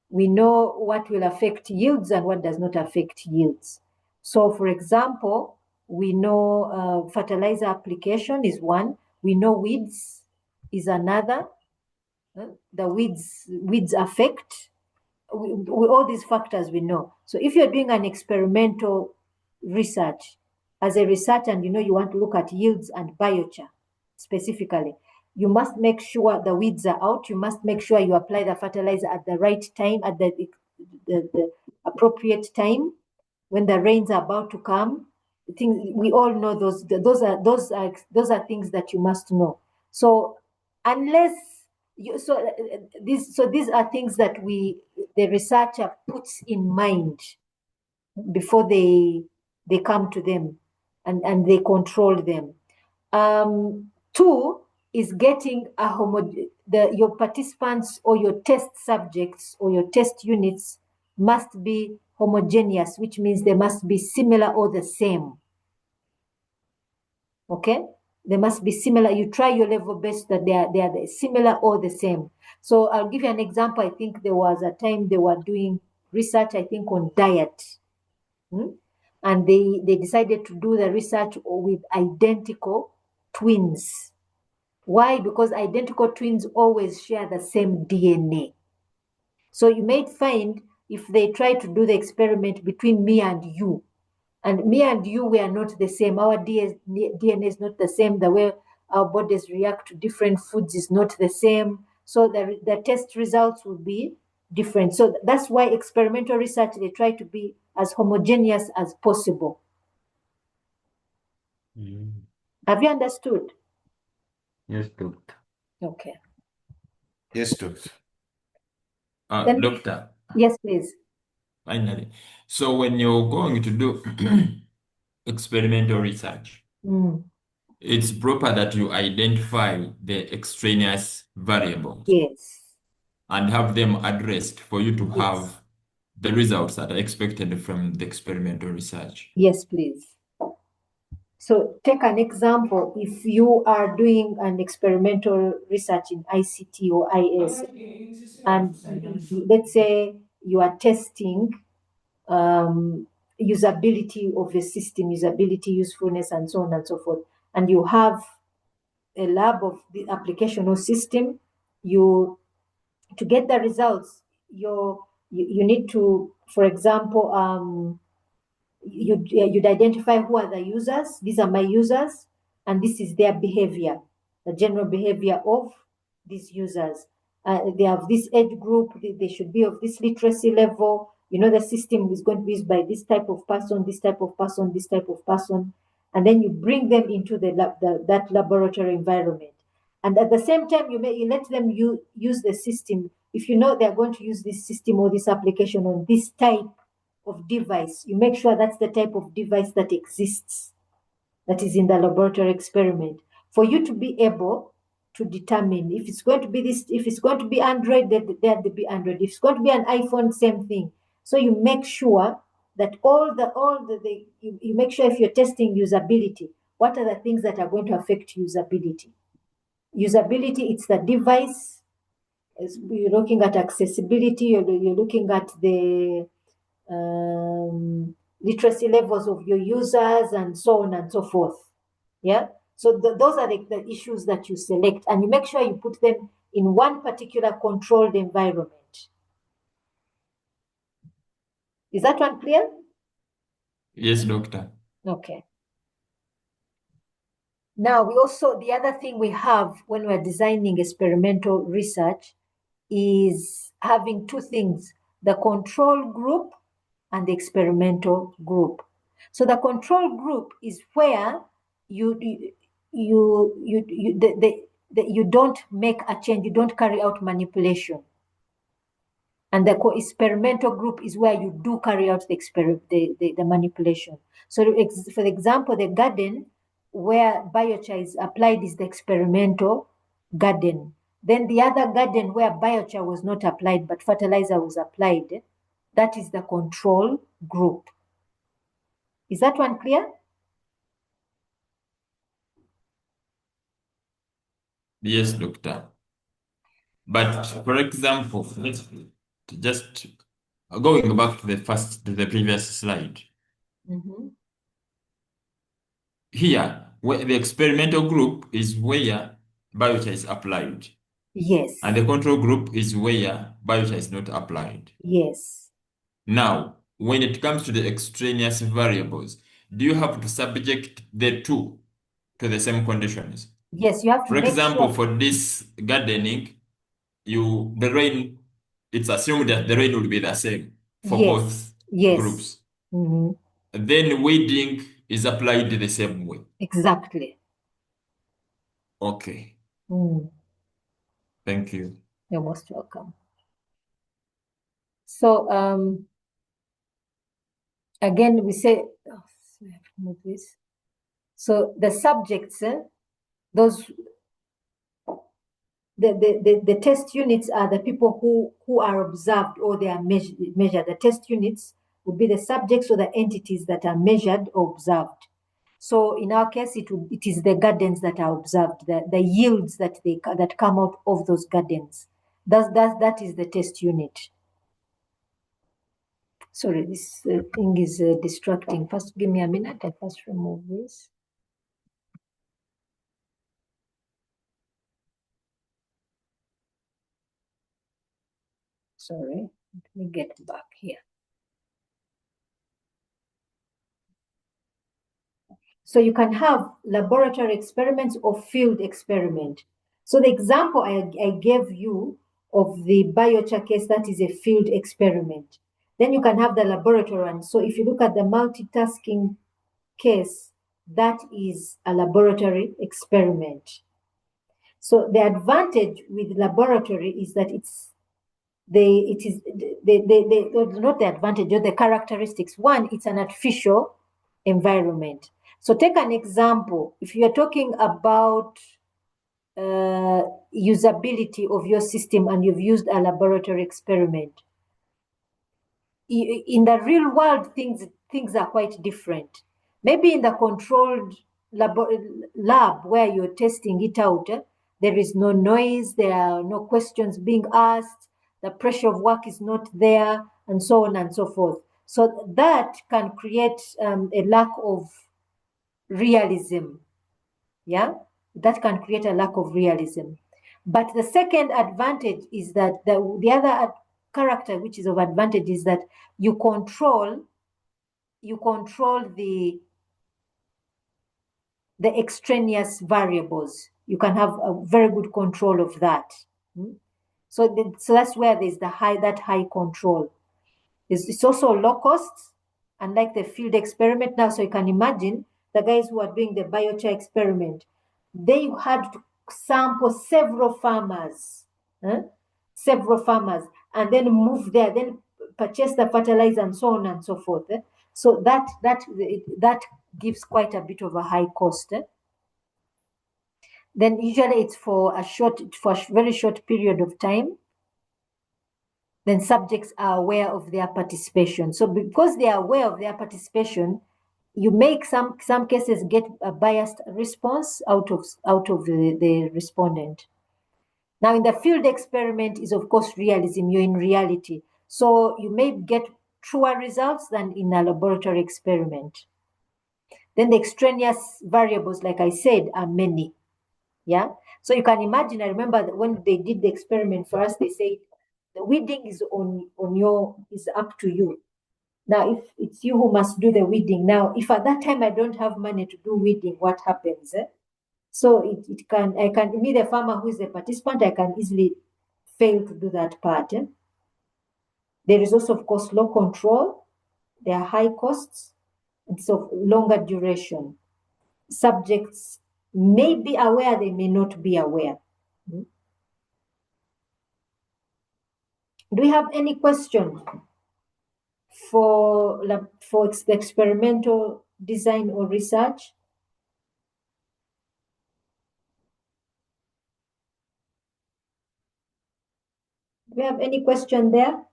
what will affect yields and what does not affect yields. So, for example, we know fertilizer application is one. We know weeds is another. The weeds affect. All these factors we know. So, if you're doing an experimental research, as a researcher, and you want to look at yields and biochar specifically, you must make sure the weeds are out. You must make sure you apply the fertilizer at the right time, at the appropriate time, when the rains are about to come. We all know those are things that you must know. So unless these are things that the researcher puts in mind before they come to them and they control them. Two is getting your participants or your test subjects or your test units must be homogeneous, which means they must be similar or the same. Okay? They must be similar. You try your level best that they are similar or the same. So I'll give you an example. I think there was a time they were doing research, I think, on diet. And they decided to do the research with identical twins. Why? Because identical twins always share the same DNA. So you may find if they try to do the experiment between me and you, we are not the same. Our DNA is not the same. The way our bodies react to different foods is not the same. So the test results will be different. So that's why experimental research, they try to be as homogeneous as possible. Have you understood? Yes, doctor. Okay. Yes, doctor. Doctor. Yes, please. Finally. So when you're going to do experimental research, it's proper that you identify the extraneous variables. Yes. And have them addressed for you to have the results that are expected from the experimental research. Yes, please. So take an example. If you are doing an experimental research in ICT or IS, and let's say you are testing usability of the system, usability, usefulness, and so on and so forth. And you have a lab of the application or system. To get the results, you need to, for example, you'd identify who are the users. These are my users, and this is their behavior, the general behavior of these users. They have this age group, they should be of this literacy level. You know, the system is going to be used by this type of person, this type of person, this type of person. And then you bring them into that laboratory environment. And at the same time, you let them use the system. If you know they're going to use this system or this application on this type of device, you make sure that's the type of device that exists, that is in the laboratory experiment, for you to be able to determine if it's going to be this, if it's going to be Android, then there to be Android. If it's going to be an iPhone, same thing. So you make sure that you make sure if you're testing usability, what are the things that are going to affect usability? Usability, it's the device. You're looking at accessibility, you're looking at the literacy levels of your users, and so on and so forth. Yeah. So those are the issues that you select, and you make sure you put them in one particular controlled environment. Is that one clear? Yes, doctor. Okay. Now, the other thing we have when we're designing experimental research is having two things: the control group and the experimental group. So the control group is where you don't make a change, you don't carry out manipulation. And the experimental group is where you do carry out the manipulation. So for example, the garden where biochar is applied is the experimental garden. Then the other garden where biochar was not applied but fertilizer was applied, that is the control group. Is that one clear? Yes, doctor. But for example, just going back to the previous slide. Mm-hmm. Here, where the experimental group is where biochar is applied. Yes. And the control group is where biochar is not applied. Yes. Now, when it comes to the extraneous variables, do you have to subject the two to the same conditions? Yes, you have to For make example, sure. for this gardening, it's assumed that the rain will be the same for both groups. Mm-hmm. Then weeding is applied the same way. Exactly. Okay. Mm. Thank you. You're most welcome. So again, we say, this. So the subjects, those the test units are the people who are observed or they are measured. The test units would be the subjects or the entities that are measured or observed. So in our case, it is the gardens that are observed, the yields that come out of those gardens. That is the test unit. Sorry, this thing is distracting. First, give me a minute. I first remove this. Sorry, let me get back here. So you can have laboratory experiments or field experiment. So the example I gave you of the biochar case, that is a field experiment. Then you can have the laboratory one. So if you look at the multitasking case, that is a laboratory experiment. So the advantage with laboratory is that not the advantage, or the characteristics. One, it's an artificial environment. So take an example. If you're talking about usability of your system and you've used a laboratory experiment, in the real world, things are quite different. Maybe in the controlled lab where you're testing it out, there is no noise, there are no questions being asked, the pressure of work is not there, and so on and so forth. So that can create a lack of realism. Yeah, that can create a lack of realism. But the second advantage is that the other character which is of advantage is that you control the extraneous variables. You can have a very good control of that. So that's where there's that high control. It's also low cost, unlike the field experiment now. So you can imagine the guys who are doing the biochar experiment, they had to sample several farmers, and then move there, then purchase the fertilizer and so on and so forth. So that gives quite a bit of a high cost. Then usually it's for a very short period of time. Then subjects are aware of their participation. So because they are aware of their participation, you make some cases get a biased response out of the respondent. Now, in the field experiment is of course realism. You're in reality, so you may get truer results than in a laboratory experiment. Then the extraneous variables, like I said, are many. Yeah, so you can imagine. I remember that when they did the experiment for us, they said the weeding is is up to you. Now, if it's you who must do the weeding, now if at that time I don't have money to do weeding, what happens? So me, the farmer who is the participant, I can easily fail to do that part. There is also, of course, low control. There are high costs, and so longer duration. Subjects may be aware, they may not be aware. Do we have any question for the experimental design or research? Do we have any question there?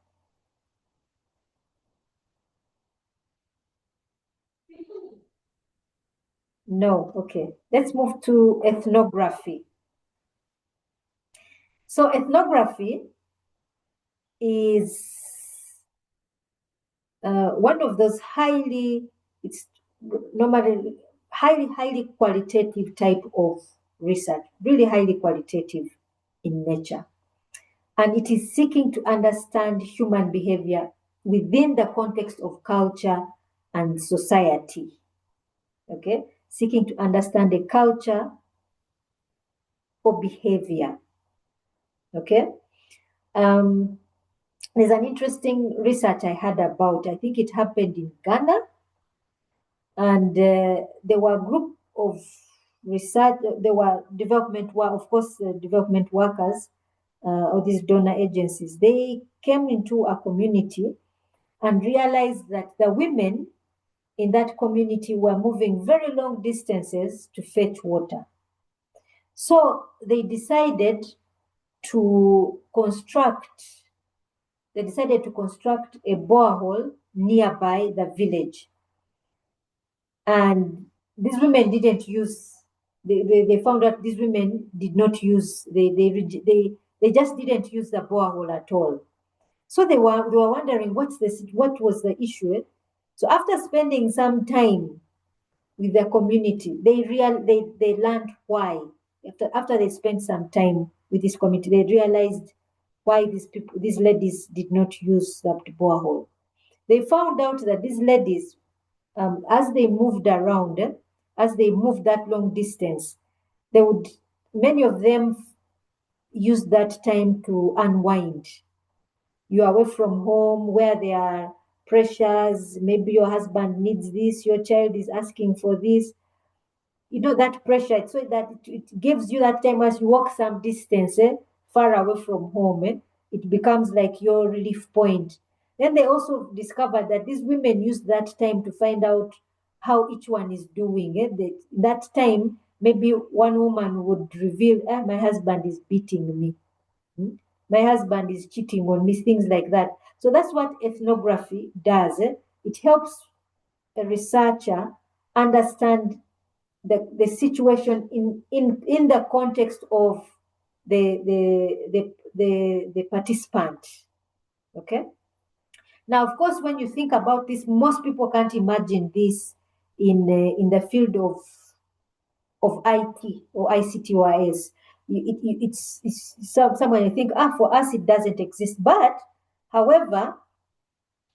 No, okay. Let's move to ethnography. So ethnography is one of those it's normally highly qualitative type of research, really highly qualitative in nature. And it is seeking to understand human behavior within the context of culture and society. Okay, seeking to understand the culture or behavior. Okay, there's an interesting research I had about, I think it happened in Ghana, and there were a group of research, there were development workers or these donor agencies. They came into a community and realized that the women in that community were moving very long distances to fetch water. So they decided to construct a borehole nearby the village. And these women didn't use, they found out these women did not use, they just didn't use the borehole at all. So they were wondering what was the issue. So after spending some time with the community, they learned why. After they spent some time with this community, they realized why these ladies did not use that borehole. They found out that these ladies, as they moved around, as they moved that long distance, many of them use that time to unwind. You're away from home where there are pressures. Maybe your husband needs this, your child is asking for this. That pressure, so that it gives you that time as you walk some distance far away from home. It becomes like your relief point. Then they also discovered that these women use that time to find out how each one is doing. That time, maybe one woman would reveal, my husband is beating me. My husband is cheating on me, things like that. So that's what ethnography does. It helps a researcher understand the situation in the context of the participant. Okay. Now, of course, when you think about this, most people can't imagine this in the field of IT or ICT or IS. It's someone you think, for us it doesn't exist. But, however,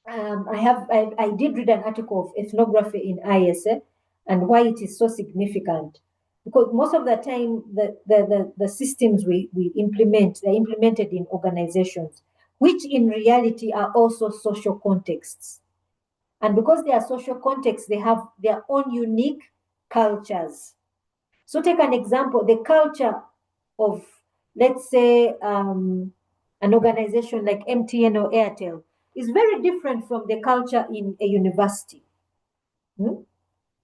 I did read an article of ethnography in ISA and why it is so significant. Because most of the time, the systems we implement, they're implemented in organizations, which in reality are also social contexts. And because they are social contexts, they have their own unique cultures. So take an example, the culture of, let's say, an organization like MTN or Airtel is very different from the culture in a university.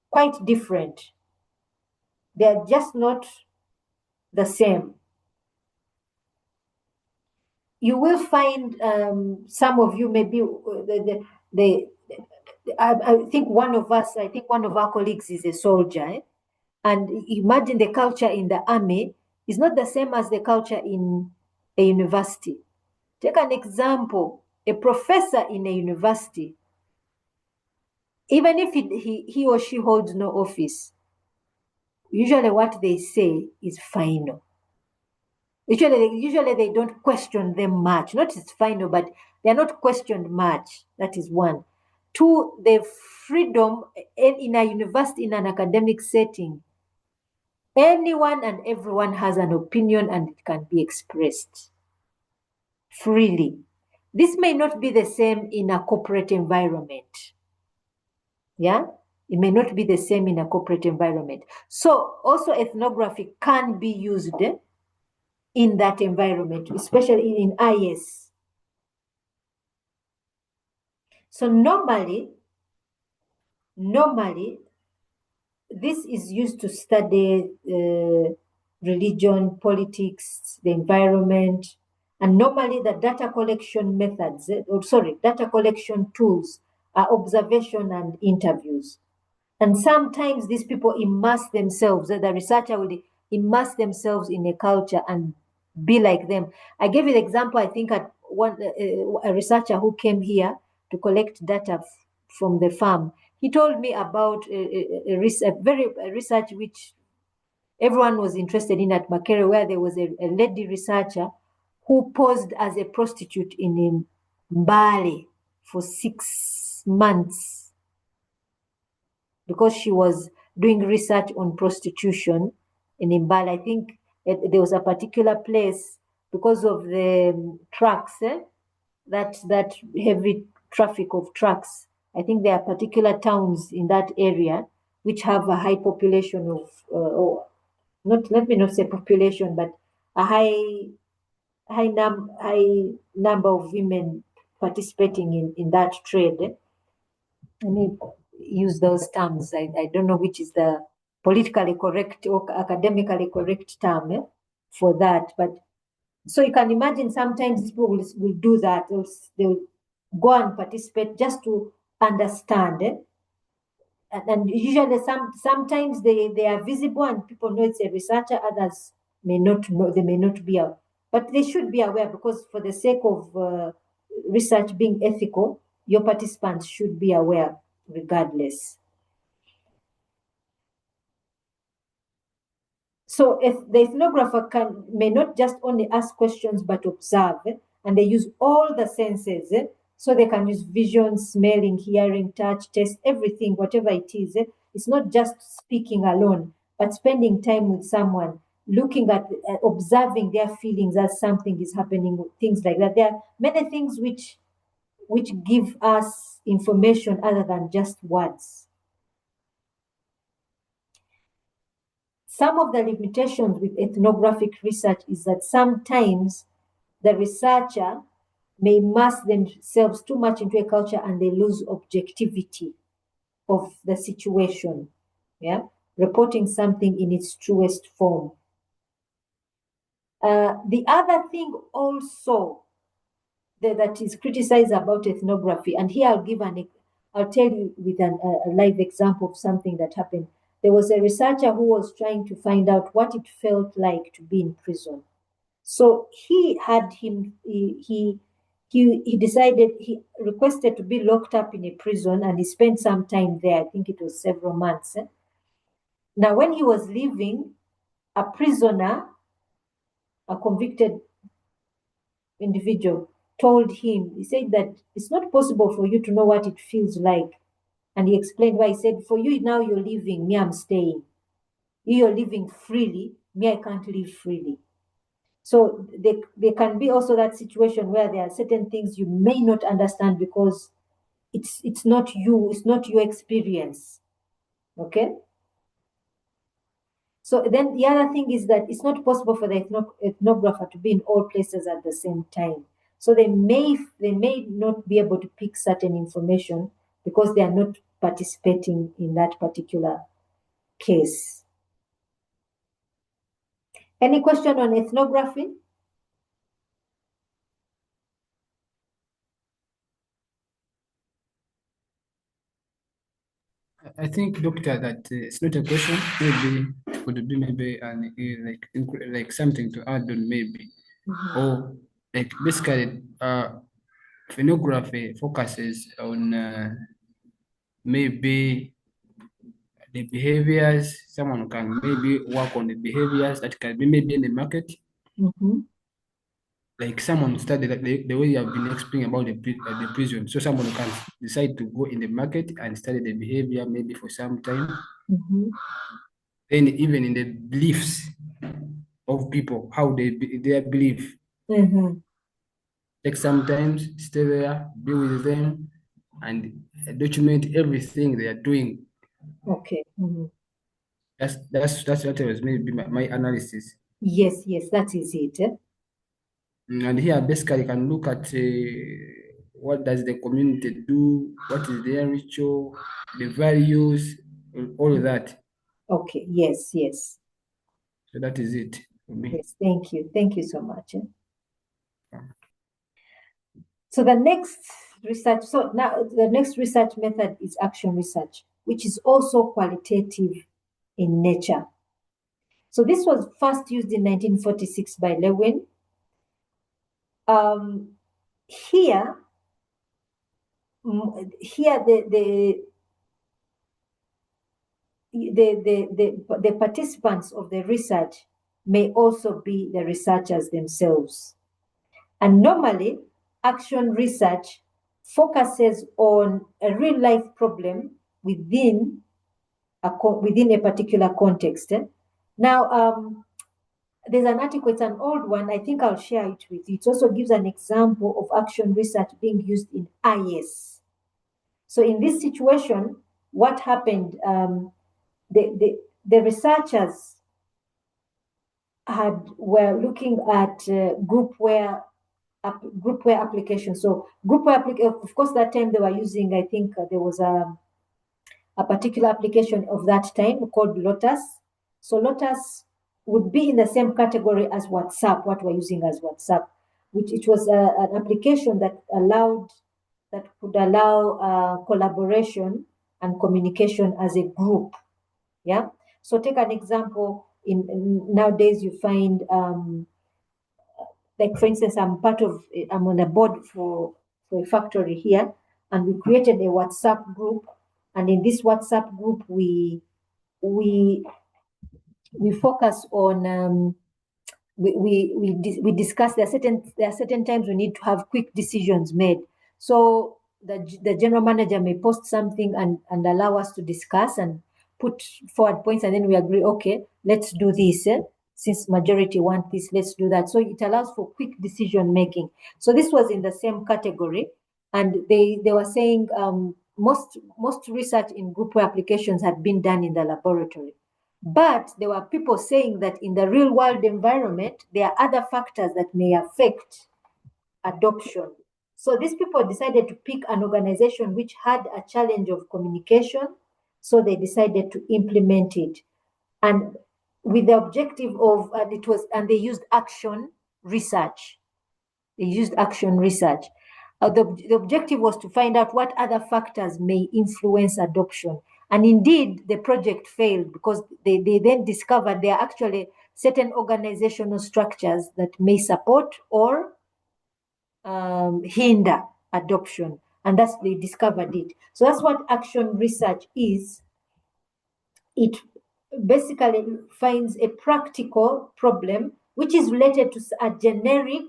Quite different. They are just not the same. You will find some of you maybe I think one of our colleagues is a soldier, and imagine the culture in the army is not the same as the culture in a university. Take an example, a professor in a university, even if he or she holds no office, usually what they say is final. Usually they don't question them much. Not it's final, but they're not questioned much. That is one. Two, the freedom in a university, in an academic setting, anyone and everyone has an opinion and it can be expressed freely. This may not be the same in a corporate environment. Yeah? It may not be the same in a corporate environment. So also ethnography can be used in that environment, especially in IS. So normally, this is used to study religion, politics, the environment, and normally the data collection methods, data collection tools are observation and interviews. And sometimes these people immerse themselves, the researcher will immerse themselves in a culture and be like them. I gave you the example, I think, at a researcher who came here to collect data from the farm. He told me about a research which everyone was interested in at Makerere, where there was a lady researcher who posed as a prostitute in Mbale for 6 months because she was doing research on prostitution in Mbale. I think there was a particular place because of the trucks, that heavy traffic of trucks. I think there are particular towns in that area which have a high population of, let me not say population, but a high number of women participating in that trade. I mean, use those terms. I don't know which is the politically correct or academically correct term for that, but so you can imagine sometimes people will do that. They'll go and participate just to understand. And usually sometimes they are visible and people know it's a researcher, others may not know, they may not be aware. But they should be aware because for the sake of research being ethical, your participants should be aware regardless. So if the ethnographer may not just only ask questions but observe, and they use all the senses, so they can use vision, smelling, hearing, touch, taste, everything, whatever it is. It's not just speaking alone, but spending time with someone, looking at, observing their feelings as something is happening, things like that. There are many things which give us information other than just words. Some of the limitations with ethnographic research is that sometimes the researcher may immerse themselves too much into a culture and they lose objectivity of the situation, reporting something in its truest form. The other thing also that is criticized about ethnography, and here I'll tell you with a live example of something that happened. There was a researcher who was trying to find out what it felt like to be in prison. So he he decided, he requested to be locked up in a prison, and he spent some time there. I think it was several months. Now, when he was leaving, a prisoner, a convicted individual, told him, he said that it's not possible for you to know what it feels like. And he explained why. He said, for you now you're leaving, me I'm staying. You're living freely, me I can't live freely. So there can be also that situation where there are certain things you may not understand because it's not you, it's not your experience. Okay? So then the other thing is that it's not possible for the ethnographer to be in all places at the same time. So they may not be able to pick certain information because they are not participating in that particular case. Any question on ethnography? I think, doctor, that it's not a question. Maybe it could be maybe like something to add on, maybe, or like basically, phenography focuses on maybe the behaviors. Someone can maybe work on the behaviors that can be maybe in the market. Like someone study like the way you have been explaining about the prison. So someone can decide to go in the market and study the behavior maybe for some time. Then even in the beliefs of people, how their belief. Like sometimes stay there, be with them, and document everything they are doing. Okay. That's what was maybe my analysis. Yes, that is it. And here basically you can look at what does the community do, what is their ritual, the values, all of that. Okay, yes. So that is it for me. Yes, thank you so much. So the next research method is action research, which is also qualitative in nature. So this was first used in 1946 by Lewin. Here the participants of the research may also be the researchers themselves. And normally, action research focuses on a real life problem within a particular context. Now, there's an article, it's an old one, I think I'll share it with you. It also gives an example of action research being used in IS. So in this situation, what happened, the researchers were looking at groupware applications. So of course, that time they were using, I think there was a particular application of that time called Lotus. So Lotus would be in the same category as WhatsApp, what we're using as WhatsApp, which it was an application that could allow collaboration and communication as a group. Yeah. So take an example. In nowadays, you find like for instance, I'm on a board for a factory here, and we created a WhatsApp group, and in this WhatsApp group we focus on we discuss there are certain times we need to have quick decisions made. So the general manager may post something and allow us to discuss and put forward points, and then we agree, okay, let's do this. Since majority want this, let's do that. So it allows for quick decision making. So this was in the same category, and they were saying most research in groupware applications had been done in the laboratory. But there were people saying that in the real world environment, there are other factors that may affect adoption. So these people decided to pick an organization which had a challenge of communication. So they decided to implement it. And with the objective of, they used action research. The objective was to find out what other factors may influence adoption. And indeed, the project failed because they then discovered there are actually certain organizational structures that may support or hinder adoption, and that's they discovered it. So that's what action research is. It basically finds a practical problem which is related to a generic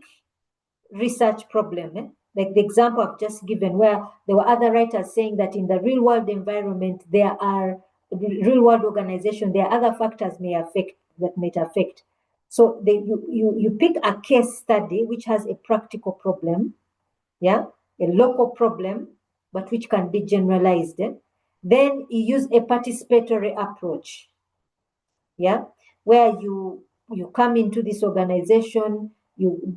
research problem. Like the example I've just given, where there were other writers saying that in the real world environment, there are the real world organization, there are other factors that may affect. So you pick a case study which has a practical problem, yeah, a local problem, but which can be generalized. Then you use a participatory approach, yeah, where you come into this organization, you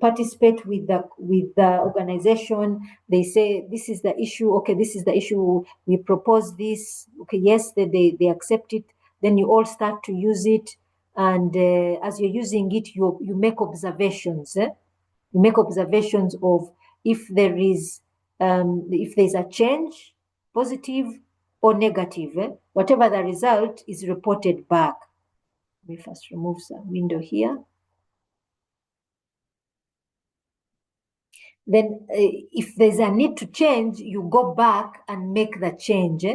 participate with the organization. They say this is the issue, okay, this is the issue, we propose this, okay, yes, they accept it. Then you all start to use it, and as you're using it, you make observations. You make observations of if there's a change, positive or negative. Whatever the result is reported back. Let me first remove some window here. Then if there's a need to change, you go back and make the change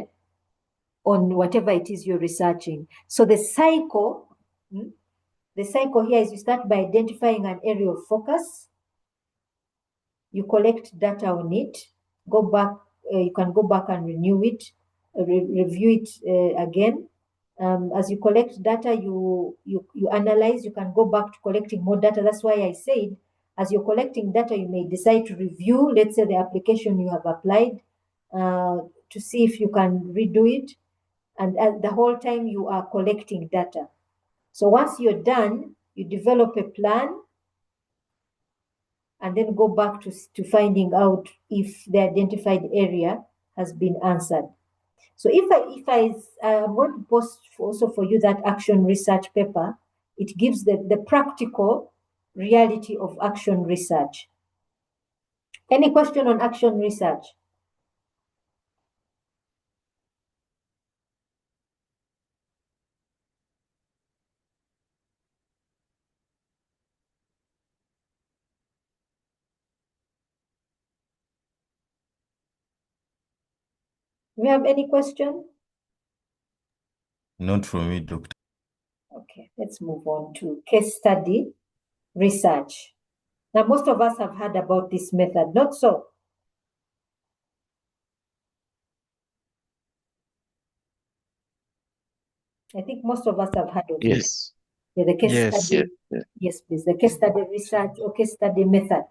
on whatever it is you're researching. So the cycle here is you start by identifying an area of focus. You collect data on it, go back, you can go back and renew it, review it again. As you collect data, you analyze, you can go back to collecting more data. That's why I said, as you're collecting data, you may decide to review, let's say, the application you have applied to see if you can redo it. And the whole time you are collecting data. So once you're done, you develop a plan and then go back to finding out if the identified area has been answered. So if I want to post also for you that action research paper, it gives the practical reality of action research. Any question on action research? Do you have any question? Not from me, Doctor. Okay, let's move on to case study research. Now, most of us have heard about this method, not so? I think most of us have heard of it. Yes. Yeah, the case Yes. study. Yes, please. The case study research or case study method.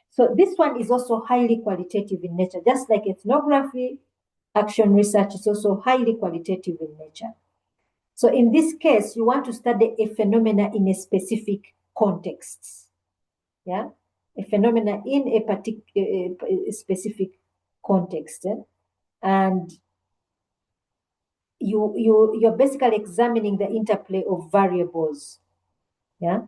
So this one is also highly qualitative in nature. Just like ethnography, action research is also highly qualitative in nature. So in this case, you want to study a phenomena in a specific context. Yeah, a phenomena in a particular specific context, and you're basically examining the interplay of variables. Yeah,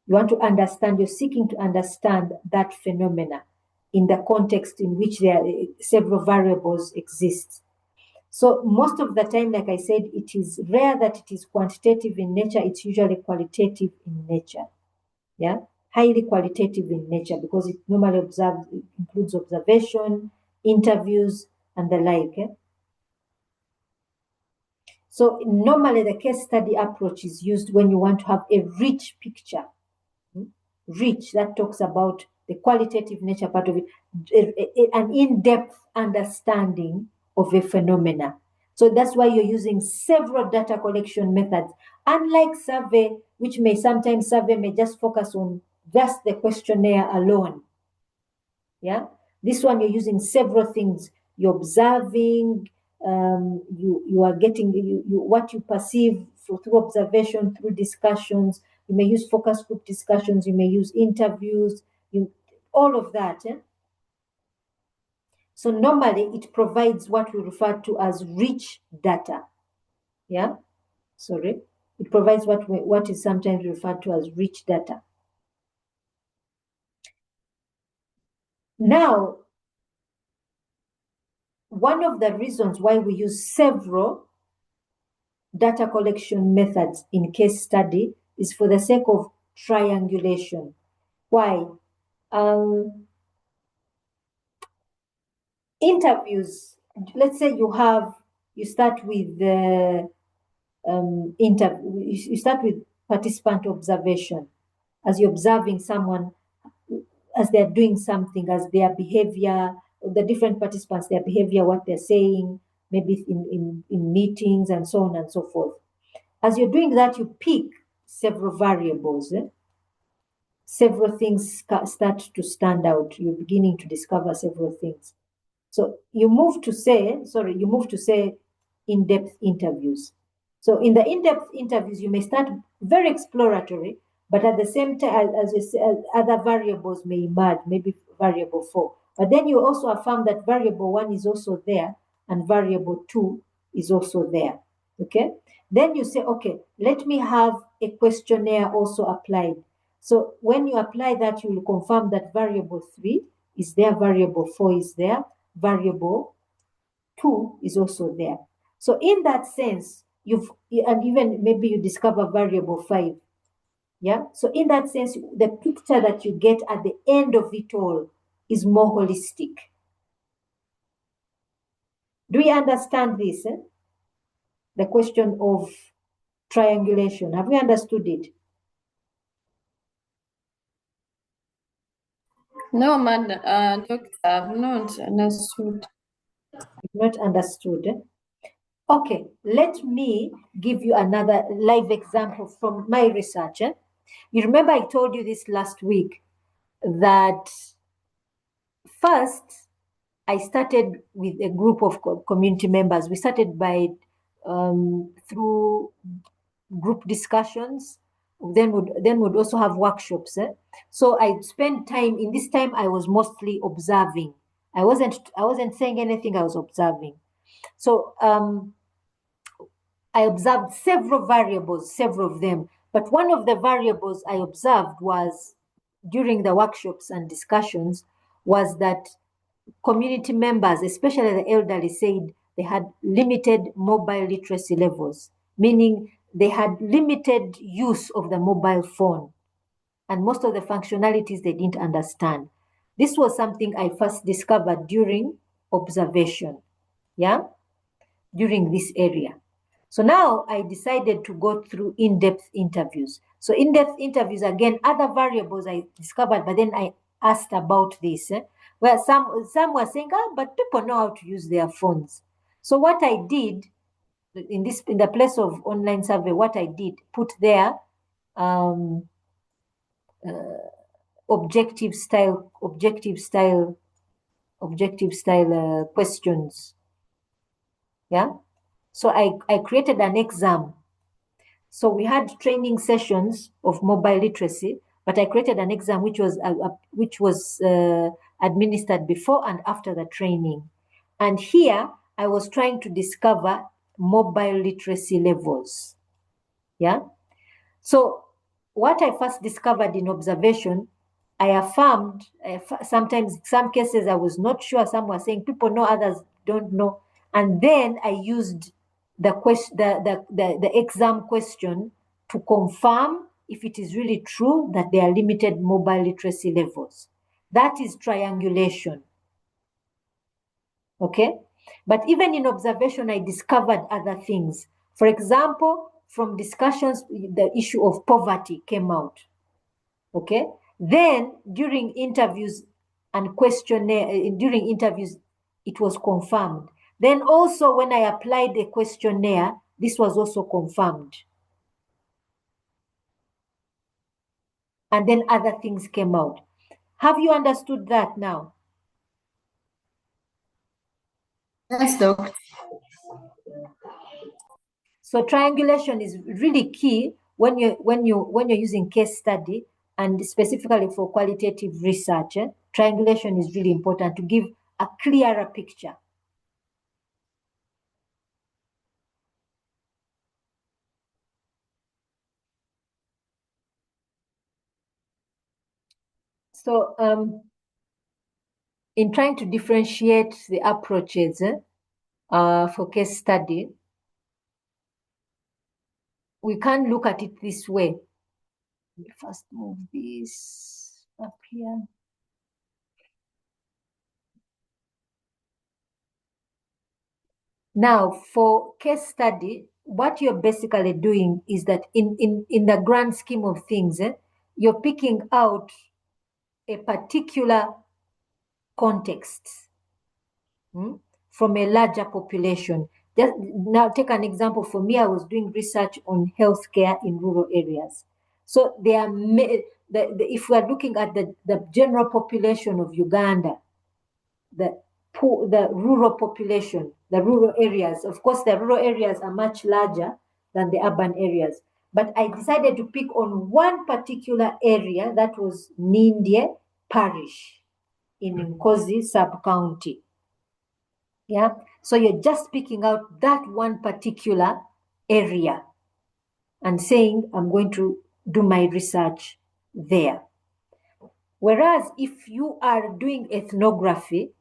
you want to understand. You're seeking to understand that phenomena in the context in which there are several variables exist. So most of the time, like I said, it is rare that it is quantitative in nature. It's usually qualitative in nature. Yeah, highly qualitative in nature because it normally includes observation, interviews, and the like. So normally the case study approach is used when you want to have a rich picture. Rich, that talks about the qualitative nature part of it, an in-depth understanding of a phenomena. So that's why you're using several data collection methods. Unlike survey, which survey may just focus on just the questionnaire alone. Yeah, this one you're using several things. You're observing, you are getting what you perceive through observation, through discussions. You may use focus group discussions. You may use interviews. All of that. So normally it provides what we refer to as rich data. Yeah, sorry, it provides what is sometimes referred to as rich data. Now, one of the reasons why we use several data collection methods in case study is for the sake of triangulation. Why? Interviews, let's say you start with the you start with participant observation. As you're observing someone, as they're doing something, as their behavior, the different participants, their behavior, what they're saying, maybe in meetings and so on and so forth. As you're doing that, you pick several variables. Several things start to stand out. You're beginning to discover several things. So you move to say in-depth interviews. So in the in-depth interviews, you may start very exploratory, but at the same time, as you say, other variables may emerge, maybe variable 4. But then you also affirm that variable 1 is also there and variable 2 is also there. Okay? Then you say, okay, let me have a questionnaire also applied. So when you apply that, you will confirm that variable 3 is there, variable 4 is there, variable 2 is also there. So in that sense, and even maybe you discover variable 5. Yeah. So in that sense, the picture that you get at the end of it all is more holistic. Do you understand this? The question of triangulation. Have we understood it? No, madam, doctor, I've not understood. Not understood. Okay, let me give you another live example from my research. You remember I told you this last week that first I started with a group of community members. We started by through group discussions. Then would also have workshops. So I spent time in this time. I was mostly observing. I wasn't saying anything. I was observing. So I observed several variables, several of them. But one of the variables I observed was during the workshops and discussions was that community members, especially the elderly, said they had limited mobile literacy levels, meaning they had limited use of the mobile phone. And most of the functionalities they didn't understand. This was something I first discovered during observation, during this area. So now I decided to go through in-depth interviews. So in-depth interviews, again, other variables I discovered, but then I asked about this, where some were saying, but people know how to use their phones. So what I did in the place of online survey, what I did, put there objective style questions. Yeah. So I created an exam. So we had training sessions of mobile literacy, but I created an exam which was administered before and after the training. And here I was trying to discover mobile literacy levels. Yeah. So what I first discovered in observation, I affirmed. Sometimes, some cases I was not sure. Some were saying people know, others don't know. And then I used the exam question to confirm if it is really true that there are limited mobile literacy levels. That is triangulation. Okay? But even in observation, I discovered other things. For example, from discussions, the issue of poverty came out. Okay? Then during interviews and questionnaire, during interviews, it was confirmed. Then also when I applied a questionnaire, this was also confirmed. And then other things came out. Have you understood that now? Yes, doctor. So triangulation is really key when you're using case study, and specifically for qualitative research. Triangulation is really important to give a clearer picture. So in trying to differentiate the approaches for case study, we can look at it this way. Let me first move this up here. Now, for case study, what you're basically doing is that in the grand scheme of things, you're picking out a particular context from a larger population. Just now, take an example. For me, I was doing research on healthcare in rural areas. So they are if we are looking at the general population of Uganda, the rural population, the rural areas. Of course, the rural areas are much larger than the urban areas. But I decided to pick on one particular area, that was Nindye Parish in Nkozi sub-county. Yeah, so you're just picking out that one particular area and saying, I'm going to do my research there. Whereas if you are doing ethnography,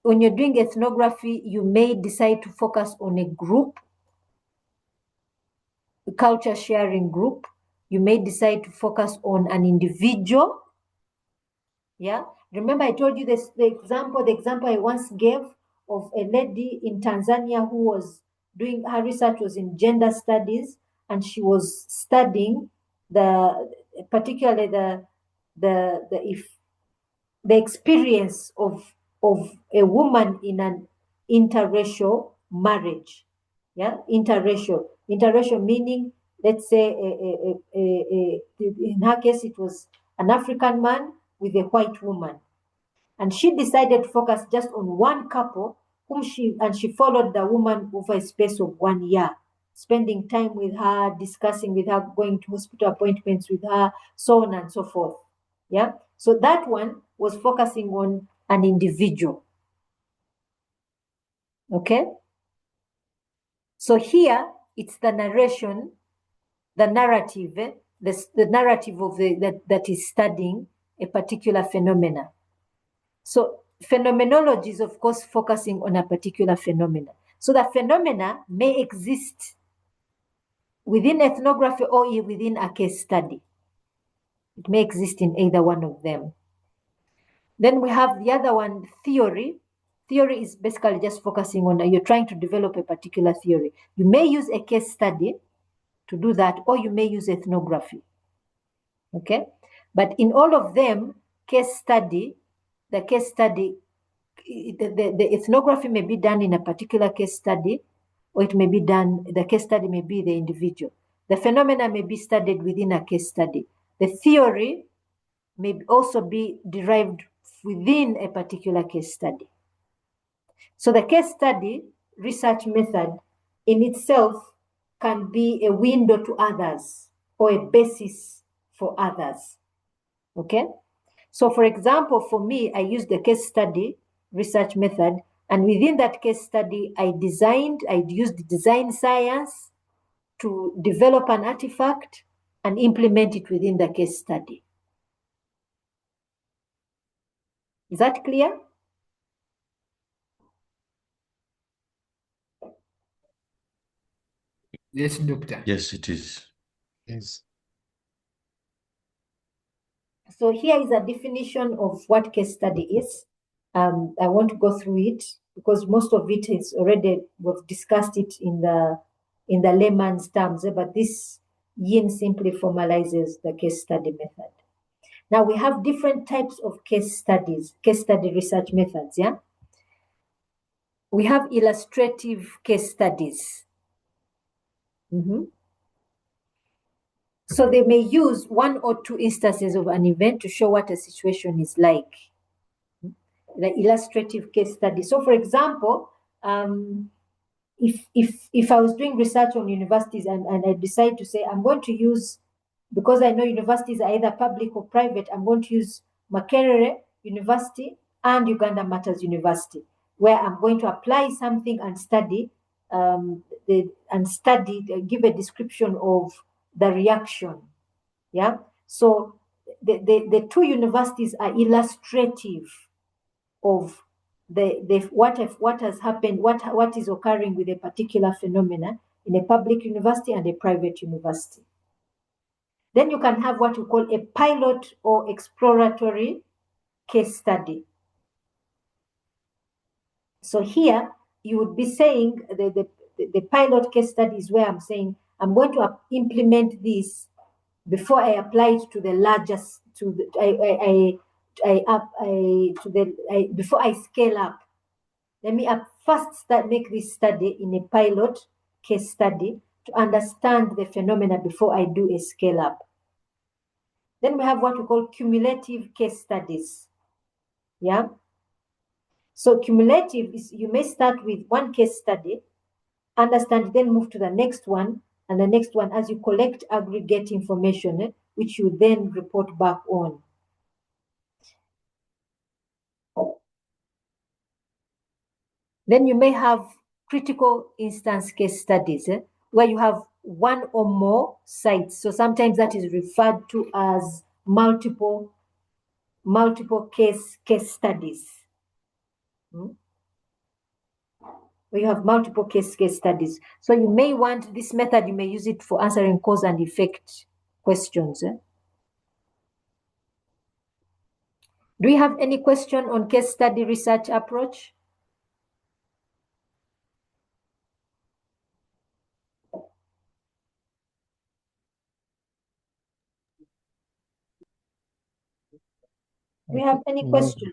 when you're doing ethnography, you may decide to focus on a group, a culture sharing group. You may decide to focus on an individual. Yeah. Remember, I told you this, the example I once gave of a lady in Tanzania who was doing, her research was in gender studies, and she was studying particularly the experience of a woman in an interracial marriage. Yeah, interracial meaning, let's say, in her case, it was an African man with a white woman, and she decided to focus just on one couple whom she followed the woman over a space of 1 year, spending time with her, discussing with her, going to hospital appointments with her, so on and so forth. Yeah, so that one was focusing on an individual. Okay, so here it's the narration, the narrative, the narrative of that is studying a particular phenomena. So phenomenology is, of course, focusing on a particular phenomena. So the phenomena may exist within ethnography or within a case study. It may exist in either one of them. Then we have the other one, theory. Theory is basically just focusing on, you're trying to develop a particular theory. You may use a case study to do that, or you may use ethnography. Okay? But in all of them, the ethnography may be done in a particular case study, or it may be done, the case study may be the individual. The phenomena may be studied within a case study. The theory may also be derived within a particular case study. So the case study research method in itself can be a window to others or a basis for others. Okay? So for example, for me, I used the case study research method, and within that case study, I used design science to develop an artifact and implement it within the case study. Is that clear? Yes, doctor. Yes, it is. Yes. So here is a definition of what case study is. I won't go through it because most of it is already, we've discussed it in the layman's terms, but this yin simply formalizes the case study method. Now we have different types of case study research methods, yeah? We have illustrative case studies. So they may use one or two instances of an event to show what a situation is like. The illustrative case study. So for example, if I was doing research on universities and I decide to say, I'm going to use, because I know universities are either public or private, I'm going to use Makerere University and Uganda Matters University, where I'm going to apply something and study, give a description of the reaction. Yeah. So the two universities are illustrative of what has happened, what is occurring with a particular phenomena in a public university and a private university. Then you can have what we call a pilot or exploratory case study. So here you would be saying the pilot case study is where I'm saying I'm going to implement this before I apply it to the largest before I scale up. Let me first make this study in a pilot case study to understand the phenomena before I do a scale up. Then we have what we call cumulative case studies. Yeah. So cumulative is you may start with one case study, understand, then move to the next one, and the next one as you collect aggregate information, which you then report back on. Then you may have critical instance case studies, where you have one or more sites. So sometimes that is referred to as multiple case studies. Where you have multiple case studies. So you may want this method, you may use it for answering cause and effect questions. Do you have any question on case study research approach? Do you have any questions?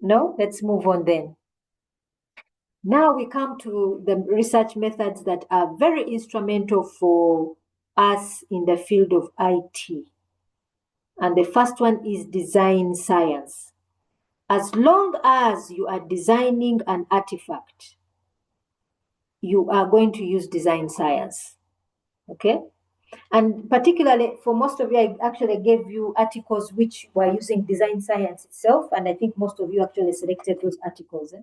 No? Let's move on then. Now we come to the research methods that are very instrumental for us in the field of IT. And the first one is design science. As long as you are designing an artifact, you are going to use design science. Okay? And particularly for most of you, I actually gave you articles which were using design science itself, and I think most of you actually selected those articles.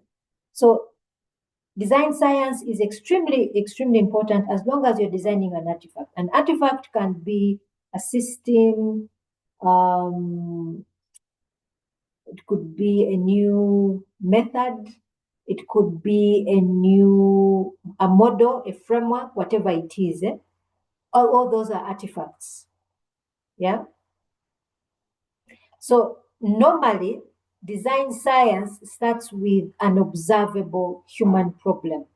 So design science is extremely, extremely important as long as you're designing an artifact. An artifact can be a system, it could be a new method, it could be a model, a framework, whatever it is. All those are artifacts. Yeah. So normally, design science starts with an observable human problem,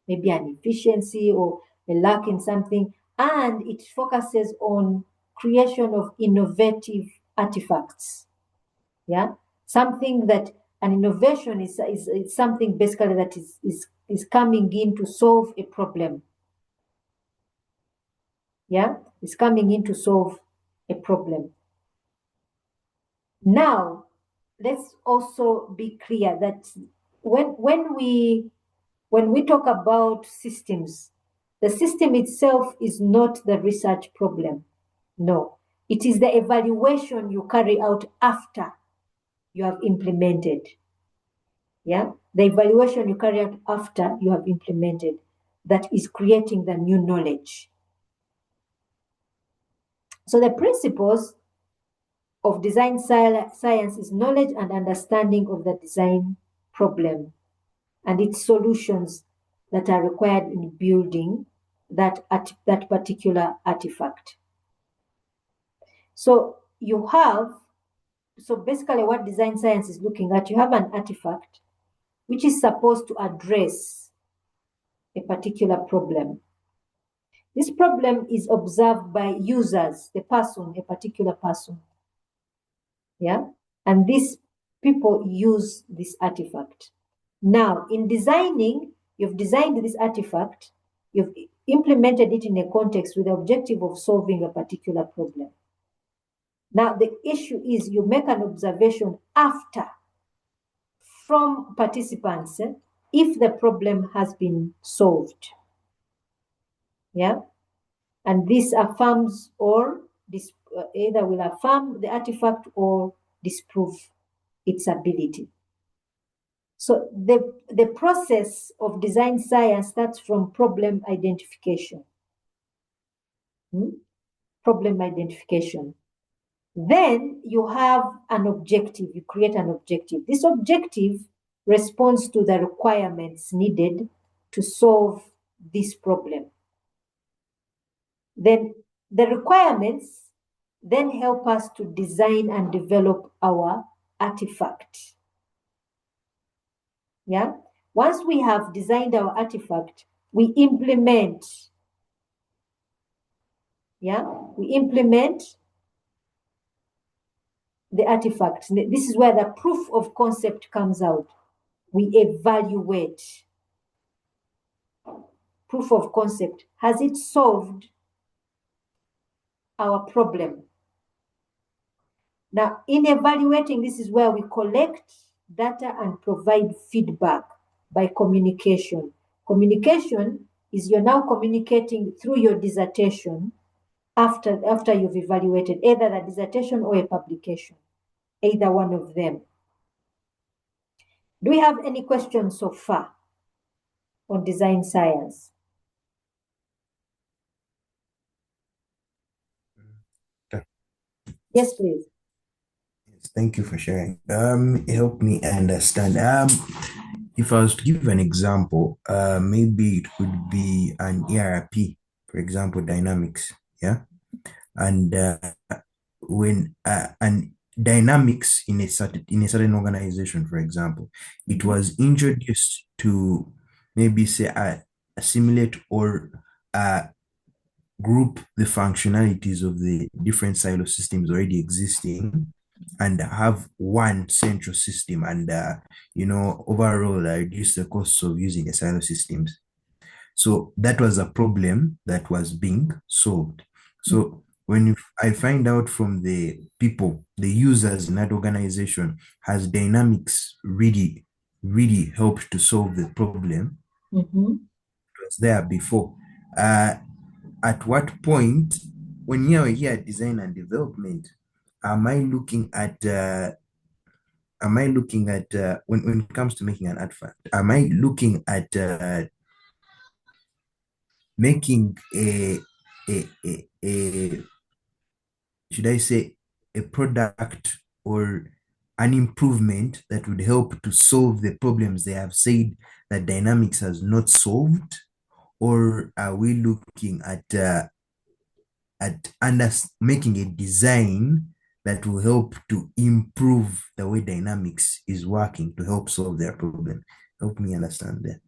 maybe an efficiency or a lack in something, and it focuses on creation of innovative artifacts. Yeah, something that an innovation is something basically that is coming in to solve a problem. Yeah, it's coming in to solve a problem. Now, let's also be clear that when we talk about systems, the system itself is not the research problem. No, it is the evaluation you carry out after you have implemented. Yeah, the evaluation you carry out after you have implemented that is creating the new knowledge. So the principles of design science is knowledge and understanding of the design problem and its solutions that are required in building that particular artifact. So basically what design science is looking at, you have an artifact which is supposed to address a particular problem. This problem is observed by users, a particular person. Yeah, and these people use this artifact. Now, in designing, you've designed this artifact, you've implemented it in a context with the objective of solving a particular problem. Now, the issue is you make an observation after from participants if the problem has been solved. Yeah, and this affirms or either will affirm the artifact or disprove its ability. So the process of design science starts from problem identification. Problem identification. Then you have an objective, you create an objective. This objective responds to the requirements needed to solve this problem. Then the requirements then help us to design and develop our artifact. Yeah. Once we have designed our artifact, we implement. Yeah. We implement the artifact. This is where the proof of concept comes out. We evaluate. Proof of concept. Has it solved our problem? Now, in evaluating, this is where we collect data and provide feedback by communication. Communication is you're now communicating through your dissertation after you've evaluated either the dissertation or a publication, either one of them. Do we have any questions so far on design science? Yes, please. Thank you for sharing. Help me understand. If I was to give an example, maybe it could be an ERP, for example, Dynamics, yeah, and when and Dynamics in a certain organization, for example, it was introduced to maybe say assimilate or group the functionalities of the different silo systems already existing and have one central system and overall reduce the costs of using the silo systems. So that was a problem that was being solved. So when I find out from the people, the users in that organization, has Dynamics really helped to solve the problem? It was there before. At what point, when you're here design and development, am I looking at when it comes to making an artifact, am I looking at making a should I say a product or an improvement that would help to solve the problems they have said that Dynamics has not solved? Or are we looking at making a design that will help to improve the way Dynamics is working to help solve their problem? Help me understand that.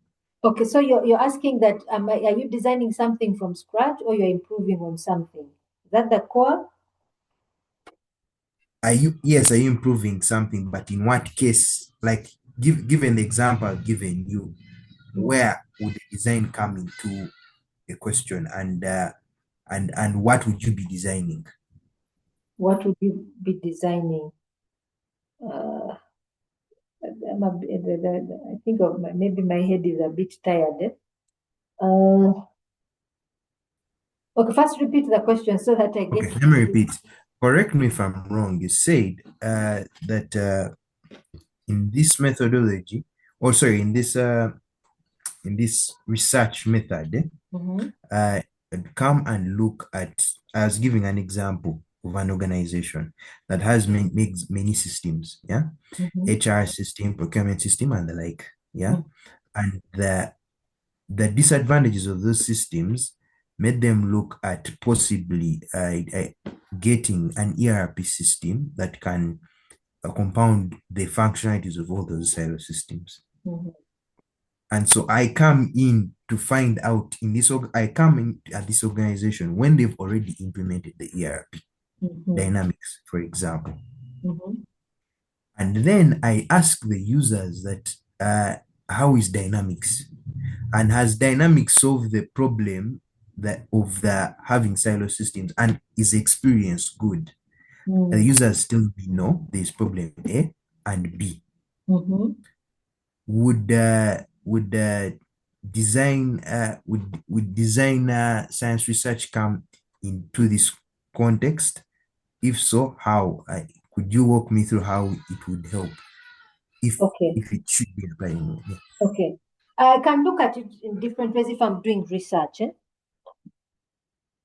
Okay, so you're asking that are you designing something from scratch or you're improving on something? Is that the core? Are you improving something, but in what case? Like given the example I've given you, where would the design come into a question, and what would you be designing? What would you be designing? I think maybe my head is a bit tired. Okay, first repeat the question so that I get. Okay, let me repeat. Correct me if I'm wrong. You said that in this methodology, or sorry, in this research method, come and look at, I was giving an example of an organization that has many systems, yeah, HR system, procurement system, and the like, yeah, and the disadvantages of those systems made them look at possibly getting an ERP system that can compound the functionalities of all those silo systems. And so I come in to find out I come in at this organization when they've already implemented the ERP, Dynamics, for example. And then I ask the users that how is Dynamics? And has Dynamics solved the problem of having silo systems, and is the experience good? The users still be no, there's problem A and B. Would design science research come into this context? If so, how? Could you walk me through how it would help if it should be applied? Yeah. Okay, I can look at it in different ways if I'm doing research.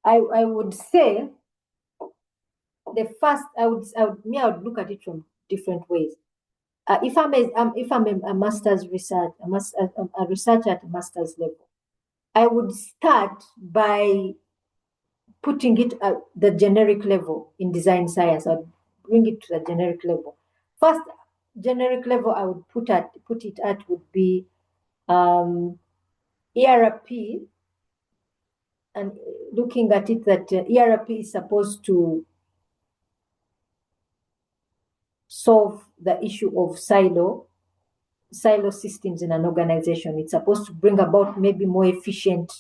I would say the first I would look at it from different ways. if I'm a master's research, a researcher at master's level, I would start by putting it at the generic level in design science. I'd bring it to the generic level. First generic level I would put it at would be ERP, and looking at it that ERP is supposed to solve the issue of silo systems in an organization. It's supposed to bring about maybe more efficient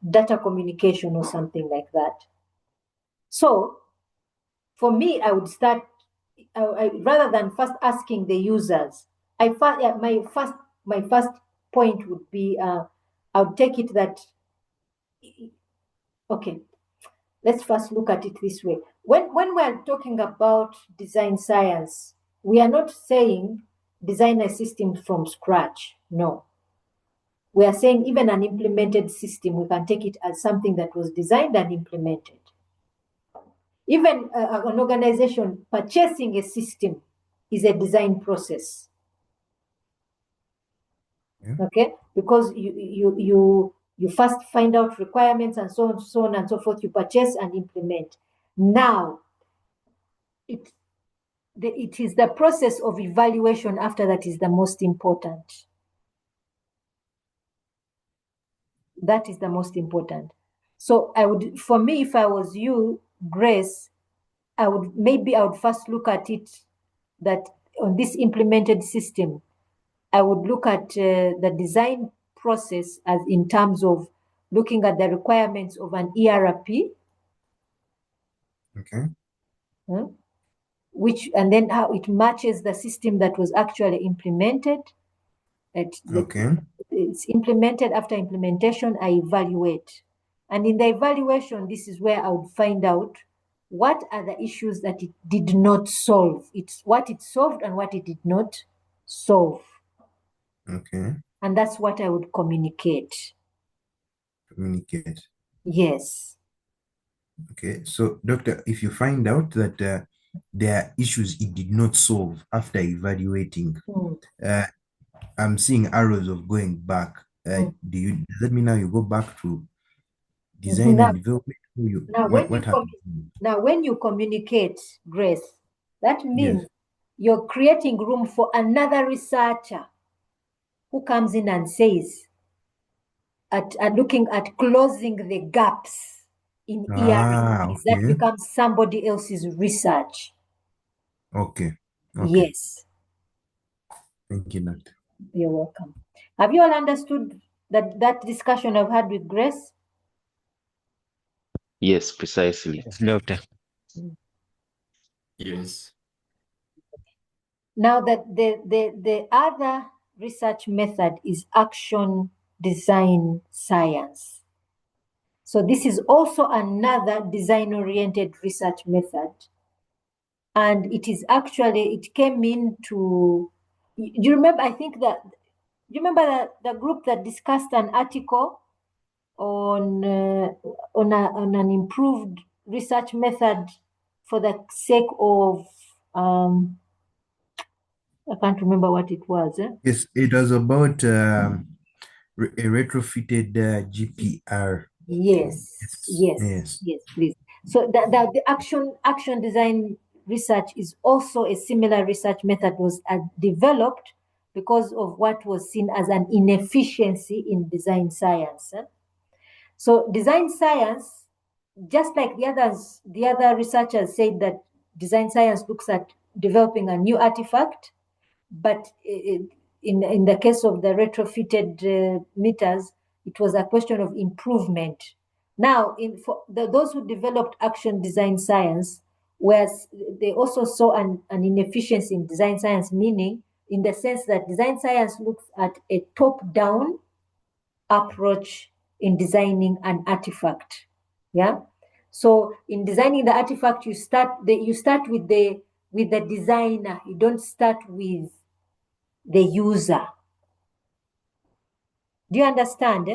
data communication or something like that. So for me, I would start, rather than first asking the users, my first point would be, I would take it that, okay, let's first look at it this way. When we're talking about design science, we are not saying design a system from scratch. No. We are saying even an implemented system, we can take it as something that was designed and implemented. Even an organization purchasing a system is a design process. Yeah. Okay, because you first find out requirements and so on and so forth. You purchase and implement. Now, it is the process of evaluation after that is the most important. That is the most important. So for me, if I was you, Grace, I would first look at it that on this implemented system, I would look at the design process as in terms of looking at the requirements of an ERP. Okay. And then how it matches the system that was actually implemented. Okay. It's implemented. After implementation, I evaluate. And in the evaluation, this is where I would find out what are the issues that it did not solve. It's what it solved and what it did not solve. Okay. And that's what I would communicate. Communicate. Yes. Okay. So, doctor, if you find out that there are issues it did not solve after evaluating, I'm seeing arrows of going back. Does that mean now you go back to design and development? What happens? Now, when you communicate, Grace, that means Yes. you're creating room for another researcher who comes in and says, at looking at closing the gaps in ERPs. Okay. That becomes somebody else's research. Okay. Yes. Thank you, doctor. You're welcome. Have you all understood that discussion I've had with Grace? Yes, precisely. Doctor. Yes. Now that the other research method is action design science. So this is also another design-oriented research method. And it came into, do you remember, the group that discussed an article on an improved research method for the sake of, I can't remember what it was. Yes, it was about a retrofitted GPR. Yes, please. So the action design research is also a similar research method was developed because of what was seen as an inefficiency in design science. So design science, just like the other researchers said that design science looks at developing a new artifact, but in the case of the retrofitted meters, it was a question of improvement. Now, for those who developed action design science, they also saw an inefficiency in design science, meaning in the sense that design science looks at a top-down approach in designing an artifact. Yeah. So in designing the artifact, you start with the designer. You don't start with the user. Do you understand?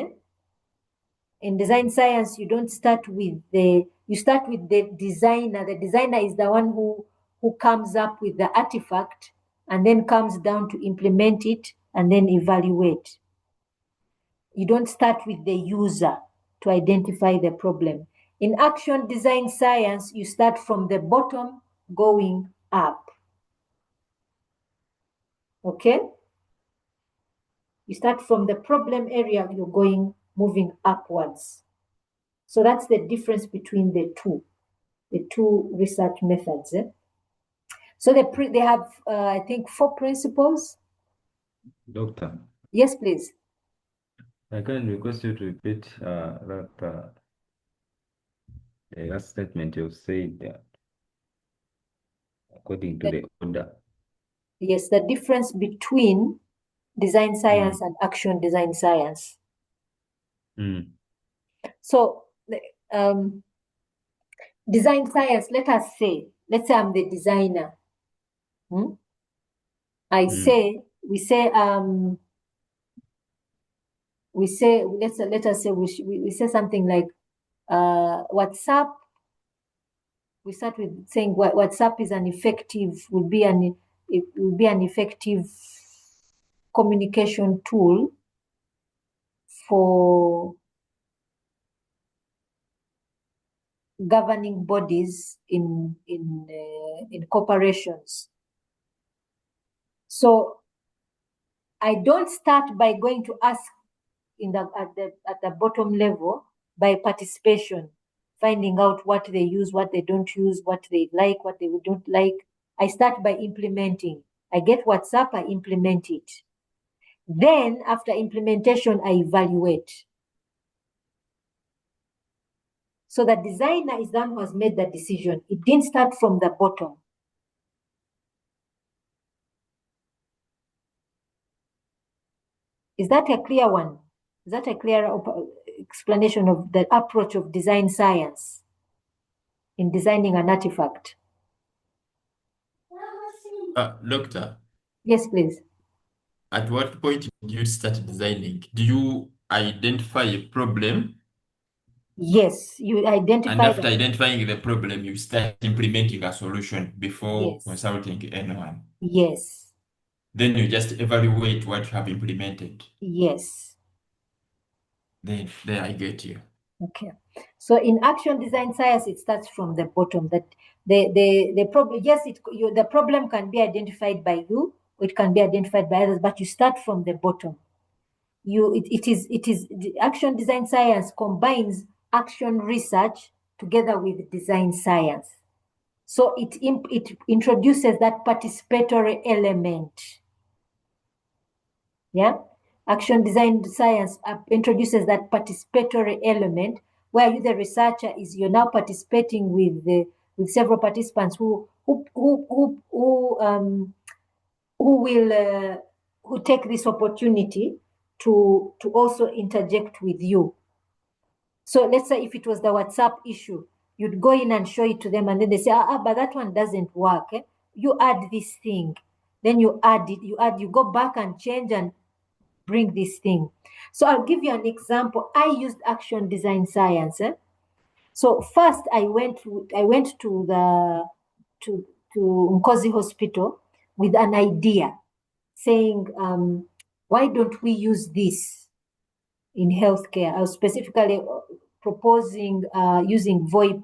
In design science, you don't start with you start with the designer. The designer is the one who who comes up with the artifact and then comes down to implement it and then evaluate. You don't start with the user to identify the problem. In action design science, you start from the bottom going up. Okay? You start from the problem area, you're moving upwards. So that's the difference between the two research methods. So they have, I think, 4 principles. Doctor, Yes, please. I can request you to repeat the last statement you said according to the order. Yes, the difference between design science and action design science. So, design science, let's say I'm the designer. Let's say we say something like WhatsApp. We start with saying WhatsApp is will be an effective communication tool for governing bodies in corporations. So I don't start by going to ask at the bottom level by participation, finding out what they use, what they don't use, what they like, what they don't like. I start by implementing. I get WhatsApp, I implement it. Then after implementation, I evaluate. So the designer is the one who has made the decision. It didn't start from the bottom. Is that a clear one? Is that a clear explanation of the approach of design science in designing an artifact? Doctor. Yes, please. At what point do you start designing? Do you identify a problem? Yes, you identify. And after identifying the problem, you start implementing a solution before consulting anyone. Yes. Then you just evaluate what you have implemented. Yes. Then there I get you. Okay. So in action design science, it starts from the bottom. That the problem, yes, the problem can be identified by you, or it can be identified by others, but you start from the bottom. It is the action design science combines action research together with design science. So it introduces that participatory element. Yeah, action design science introduces that participatory element where you, the researcher, you're now participating with several participants who take this opportunity to also interject with you. So let's say if it was the WhatsApp issue, you'd go in and show it to them, and then they say, but that one doesn't work. You add this thing, then you add it, you go back and change and bring this thing. So I'll give you an example. I used action design science. So first I went to Nkozi Hospital with an idea, saying, why don't we use this in healthcare? I was specifically proposing using VoIP,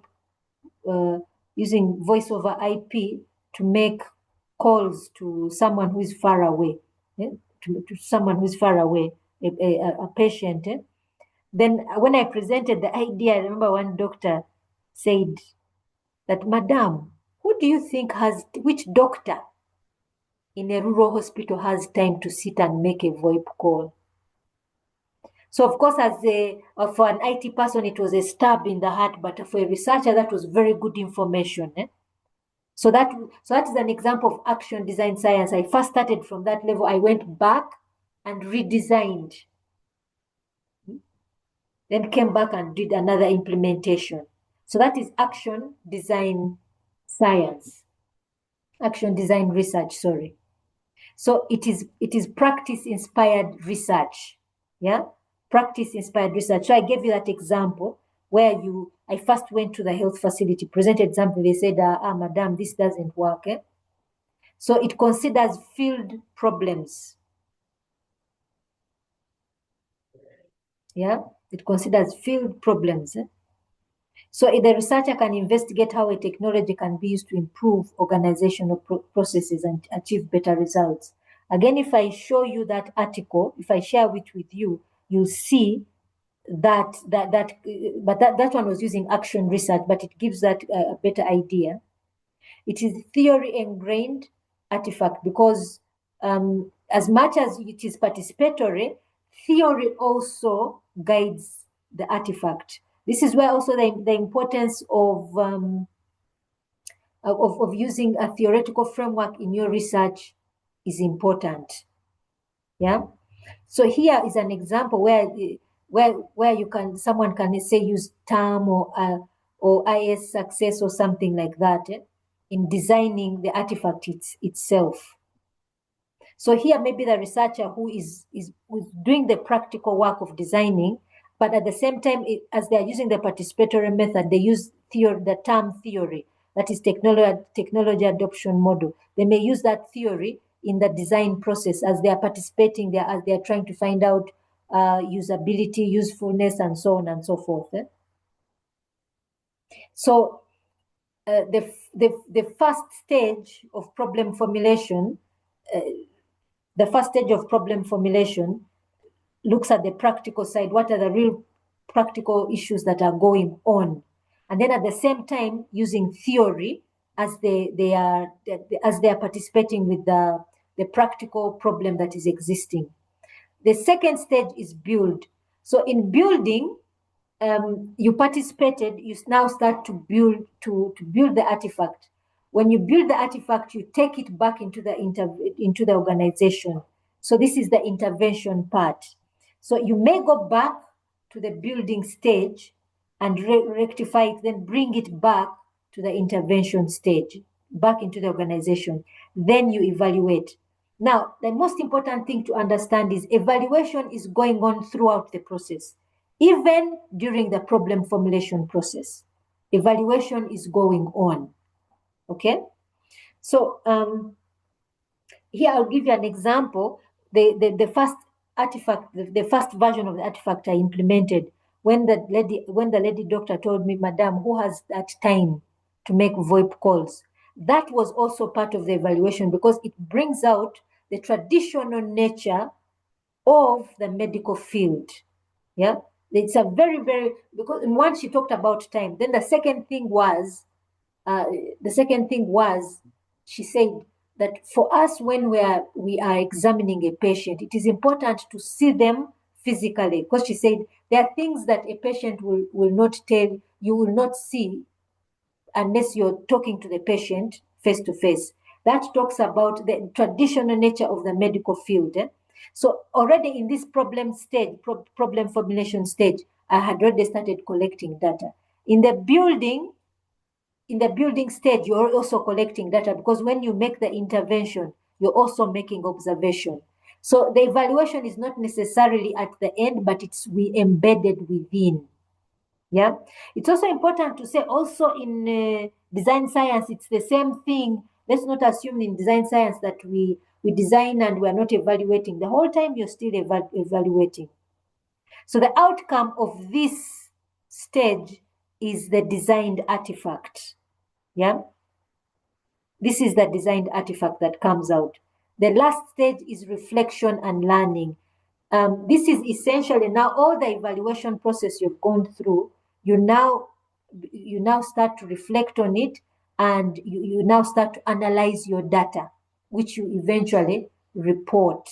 using voice over IP to make calls to someone who is far away, to someone who is far away, a patient. Then when I presented the idea, I remember one doctor said that, Madam, who do you think which doctor in a rural hospital has time to sit and make a VoIP call? So of course, for an IT person, it was a stab in the heart, but for a researcher, that was very good information. So that is an example of action design science. I first started from that level. I went back and redesigned, then came back and did another implementation. So that is action design science, action design research, sorry. So it is practice inspired research. Yeah, practice inspired research. So I gave you that example where you I first went to the health facility, presented something, they said, madam, this doesn't work. So it considers field problems. Yeah, it considers field problems. So the researcher can investigate how a technology can be used to improve organizational processes and achieve better results. Again, if I show you that article, if I share it with you, you'll see that one was using action research, but it gives that a better idea. It is theory ingrained artifact because as much as it is participatory, theory also guides the artifact. This is where also the importance of using a theoretical framework in your research is important. Yeah. So here is an example where someone can say use term or IS success or something like that in designing the artifact itself. So here maybe the researcher who is doing the practical work of designing, but at the same time, as they are using the participatory method, they use the term theory, that is technology adoption model. They may use that theory in the design process as they are participating, as they are trying to find out usability, usefulness, and so on and so forth. So the first stage of problem formulation, looks at the practical side. What are the real practical issues that are going on? And then at the same time, using theory as they are participating with the practical problem that is existing. The second stage is build. So in building, you participated, you now start to build the artifact. When you build the artifact, you take it back into the organization. So this is the intervention part. So you may go back to the building stage and rectify it, then bring it back to the intervention stage, back into the organization. Then you evaluate. Now, the most important thing to understand is evaluation is going on throughout the process. Even during the problem formulation process, evaluation is going on. Okay? So here I'll give you an example. The first artifact, the first version of the artifact I implemented when the lady doctor told me, Madam, who has that time to make VoIP calls? That was also part of the evaluation because it brings out the traditional nature of the medical field. Yeah, it's a very, because once she talked about time, then the second thing was she said that for us, when we are examining a patient, it is important to see them physically, because she said there are things that a patient will not tell, you will not see unless you're talking to the patient face to face. That talks about the traditional nature of the medical field. So already in this problem formulation stage, I had already started collecting data. In the building stage, you're also collecting data because when you make the intervention, you're also making observation. So the evaluation is not necessarily at the end, but we embedded within. Yeah, it's also important to say also in design science, it's the same thing. Let's not assume in design science that we design and we're not evaluating. The whole time you're still evaluating. So the outcome of this stage is the designed artifact. Yeah, this is the designed artifact that comes out. The last stage is reflection and learning. This is essentially now all the evaluation process you've gone through. You now start to reflect on it, and you now start to analyze your data, which you eventually report.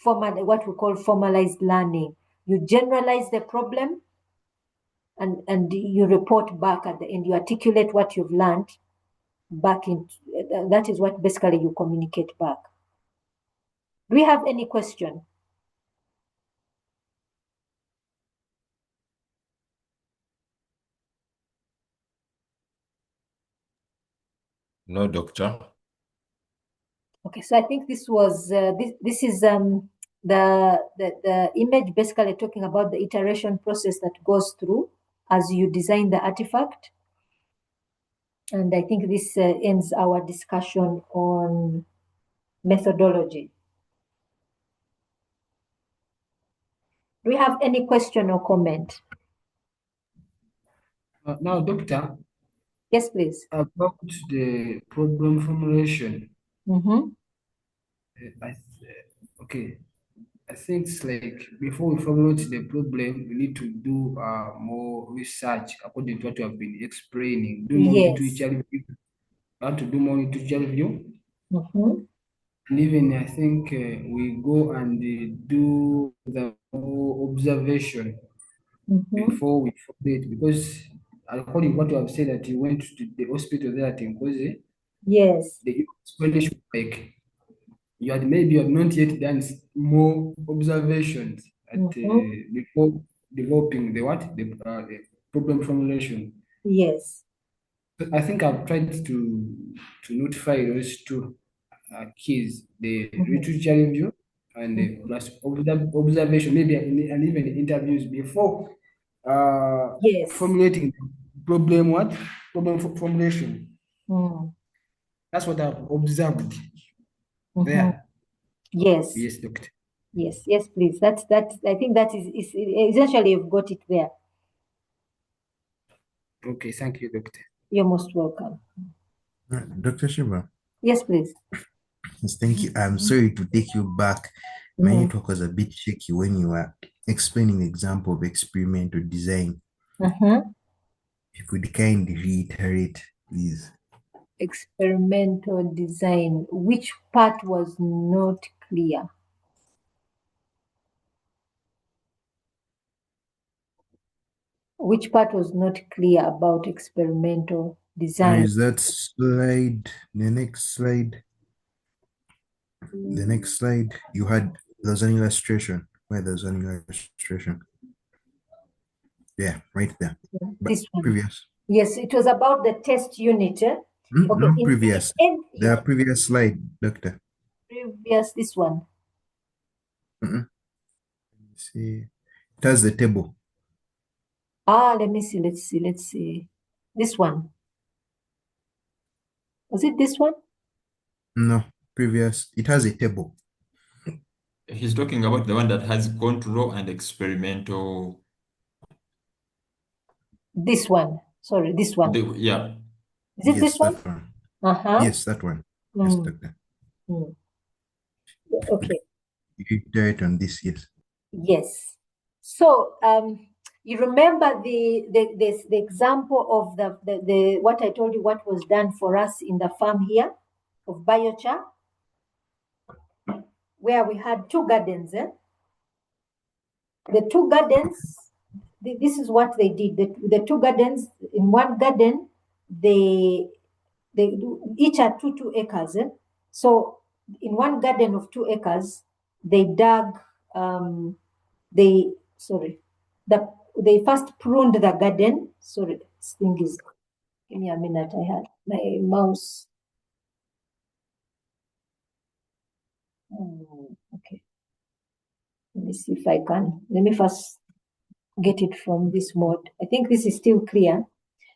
What we call formalized learning. You generalize the problem, and you report back at the end. You articulate what you've learned back into. That is what basically you communicate back. Do we have any question? No, doctor. Okay, so I think this was this is the image basically talking about the iteration process that goes through as you design the artifact. And I think this ends our discussion on methodology. Do we have any question or comment? Now, Doctor, Yes, please. about the problem formulation. Mm-hmm. Okay, I think it's like before we formulate the problem, we need to do more research according to what you have been explaining. Do more Yes. literature review. How to do more literature review. Mm-hmm. And even I think we go and do the more observation Mm-hmm. before we formulate, because according to what you have said that you went to the hospital there at Nkozi, Yes. the explanation like you had not yet done more observations at before developing the problem formulation. Yes. I think I've tried to notify those two keys, the literature review and the plus observation, maybe and even interviews before Yes. formulating problem formulation. Mm. That's what I've observed Mm-hmm. there. Yes. Yes, doctor. Yes. Yes, please. That's I think that is essentially you've got it there. Okay, thank you, doctor. You're most welcome. Dr. Shiba, Yes, please. yes, thank you. I'm sorry to take you back. My network was a bit shaky when you were explaining the example of experimental design. Mm-hmm. If you could kindly reiterate, please. Experimental design. Which part was not clear? Which part was not clear about experimental design? Is that slide, the next slide? The next slide, there's an illustration. Where there's an illustration. Yeah, right there. But This one. previous. Yes, it was about the test unit. Okay, No, in previous. the The previous slide, doctor. previous this one. See, it has the table. Let me see. Let's see. This one. Was it this one? No, previous. It has a table. He's talking about the one that has control and experimental. This one. Sorry, this one. Yeah. Is it Yes, this one? that one. Uh-huh. Yes, that one. Yes, doctor. Okay. You did it on this, yes. Yes. So you remember the example of the what I told you what was done for us in the farm here of biochar, where we had two gardens. The two gardens, this is what they did. The two gardens, in one garden, they each had two acres. So in one garden of 2 acres, they dug, they first pruned the garden. Sorry, this thing is, give me a minute. I had my mouse. Okay. Let me see if I can. Let me first get it from this mode. I think this is still clear.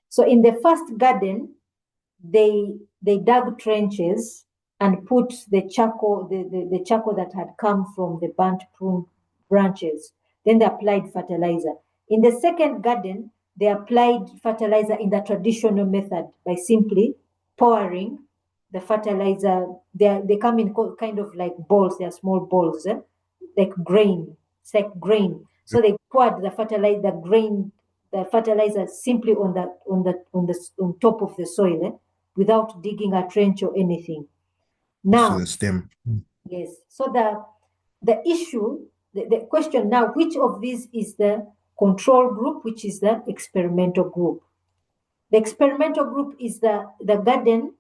So in the first garden, they dug trenches and put the charcoal, the charcoal that had come from the burnt prune branches. Then they applied fertilizer. In the second garden, they applied fertilizer in the traditional method by simply pouring the fertilizer. They come in kind of like balls. They are small balls, like grain. It's like grain. So they poured the fertilizer simply on top of the soil, without digging a trench or anything. Now, To the stem. yes. So the issue, the question now, which of these is the control group, which is the experimental group? The experimental group is the garden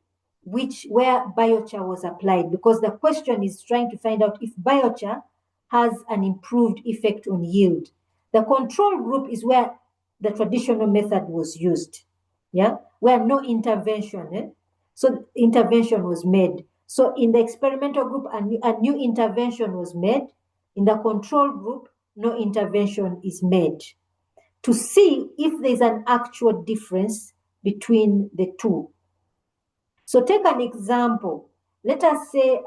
where biochar was applied, because the question is trying to find out if biochar has an improved effect on yield. The control group is where the traditional method was used, where no intervention. So intervention was made. So in the experimental group, a new intervention was made. In the control group, no intervention is made. to see if there's an actual difference between the two. So take an example. Let us say,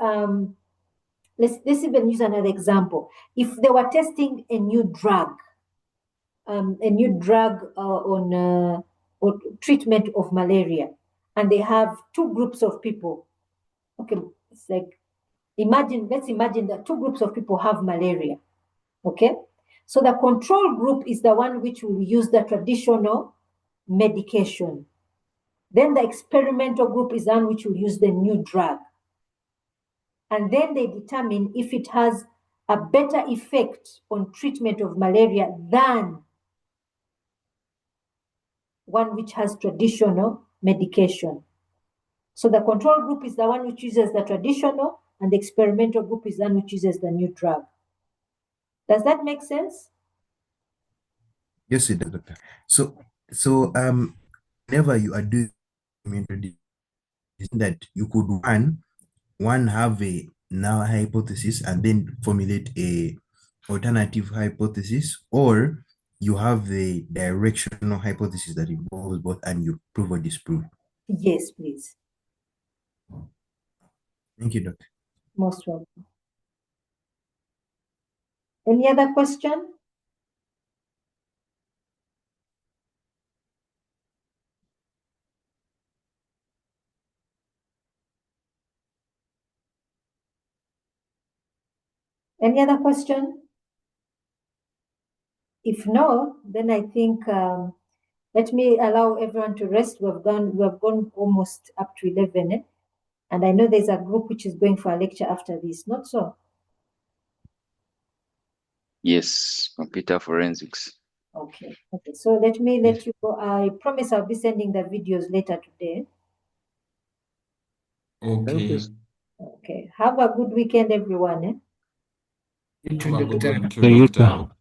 let's even use another example. If they were testing a new drug on treatment of malaria, and they have two groups of people. Okay, it's like, let's imagine that two groups of people have malaria. Okay, so the control group is the one which will use the traditional medication. Then the experimental group is the one which will use the new drug. And then they determine if it has a better effect on treatment of malaria than one which has traditional medication. So the control group is the one which uses the traditional, and the experimental group is the one which uses the new drug. Does that make sense? Yes, it does, Doctor. So whenever you are doing that, you could one have a null hypothesis and then formulate a alternative hypothesis, or you have the directional hypothesis that involves both and you prove or disprove. Yes, please. Thank you, Doctor. Most welcome. Any other question? Any other question? If no, then I think let me allow everyone to rest. We have gone almost up to 11, and I know there's a group which is going for a lecture after this. Not so? Yes, computer forensics. Okay. Okay. So let me let you go. I promise I'll be sending the videos later today. Okay. Okay. Have a good weekend, everyone. Have a good one too, You too. Doctor.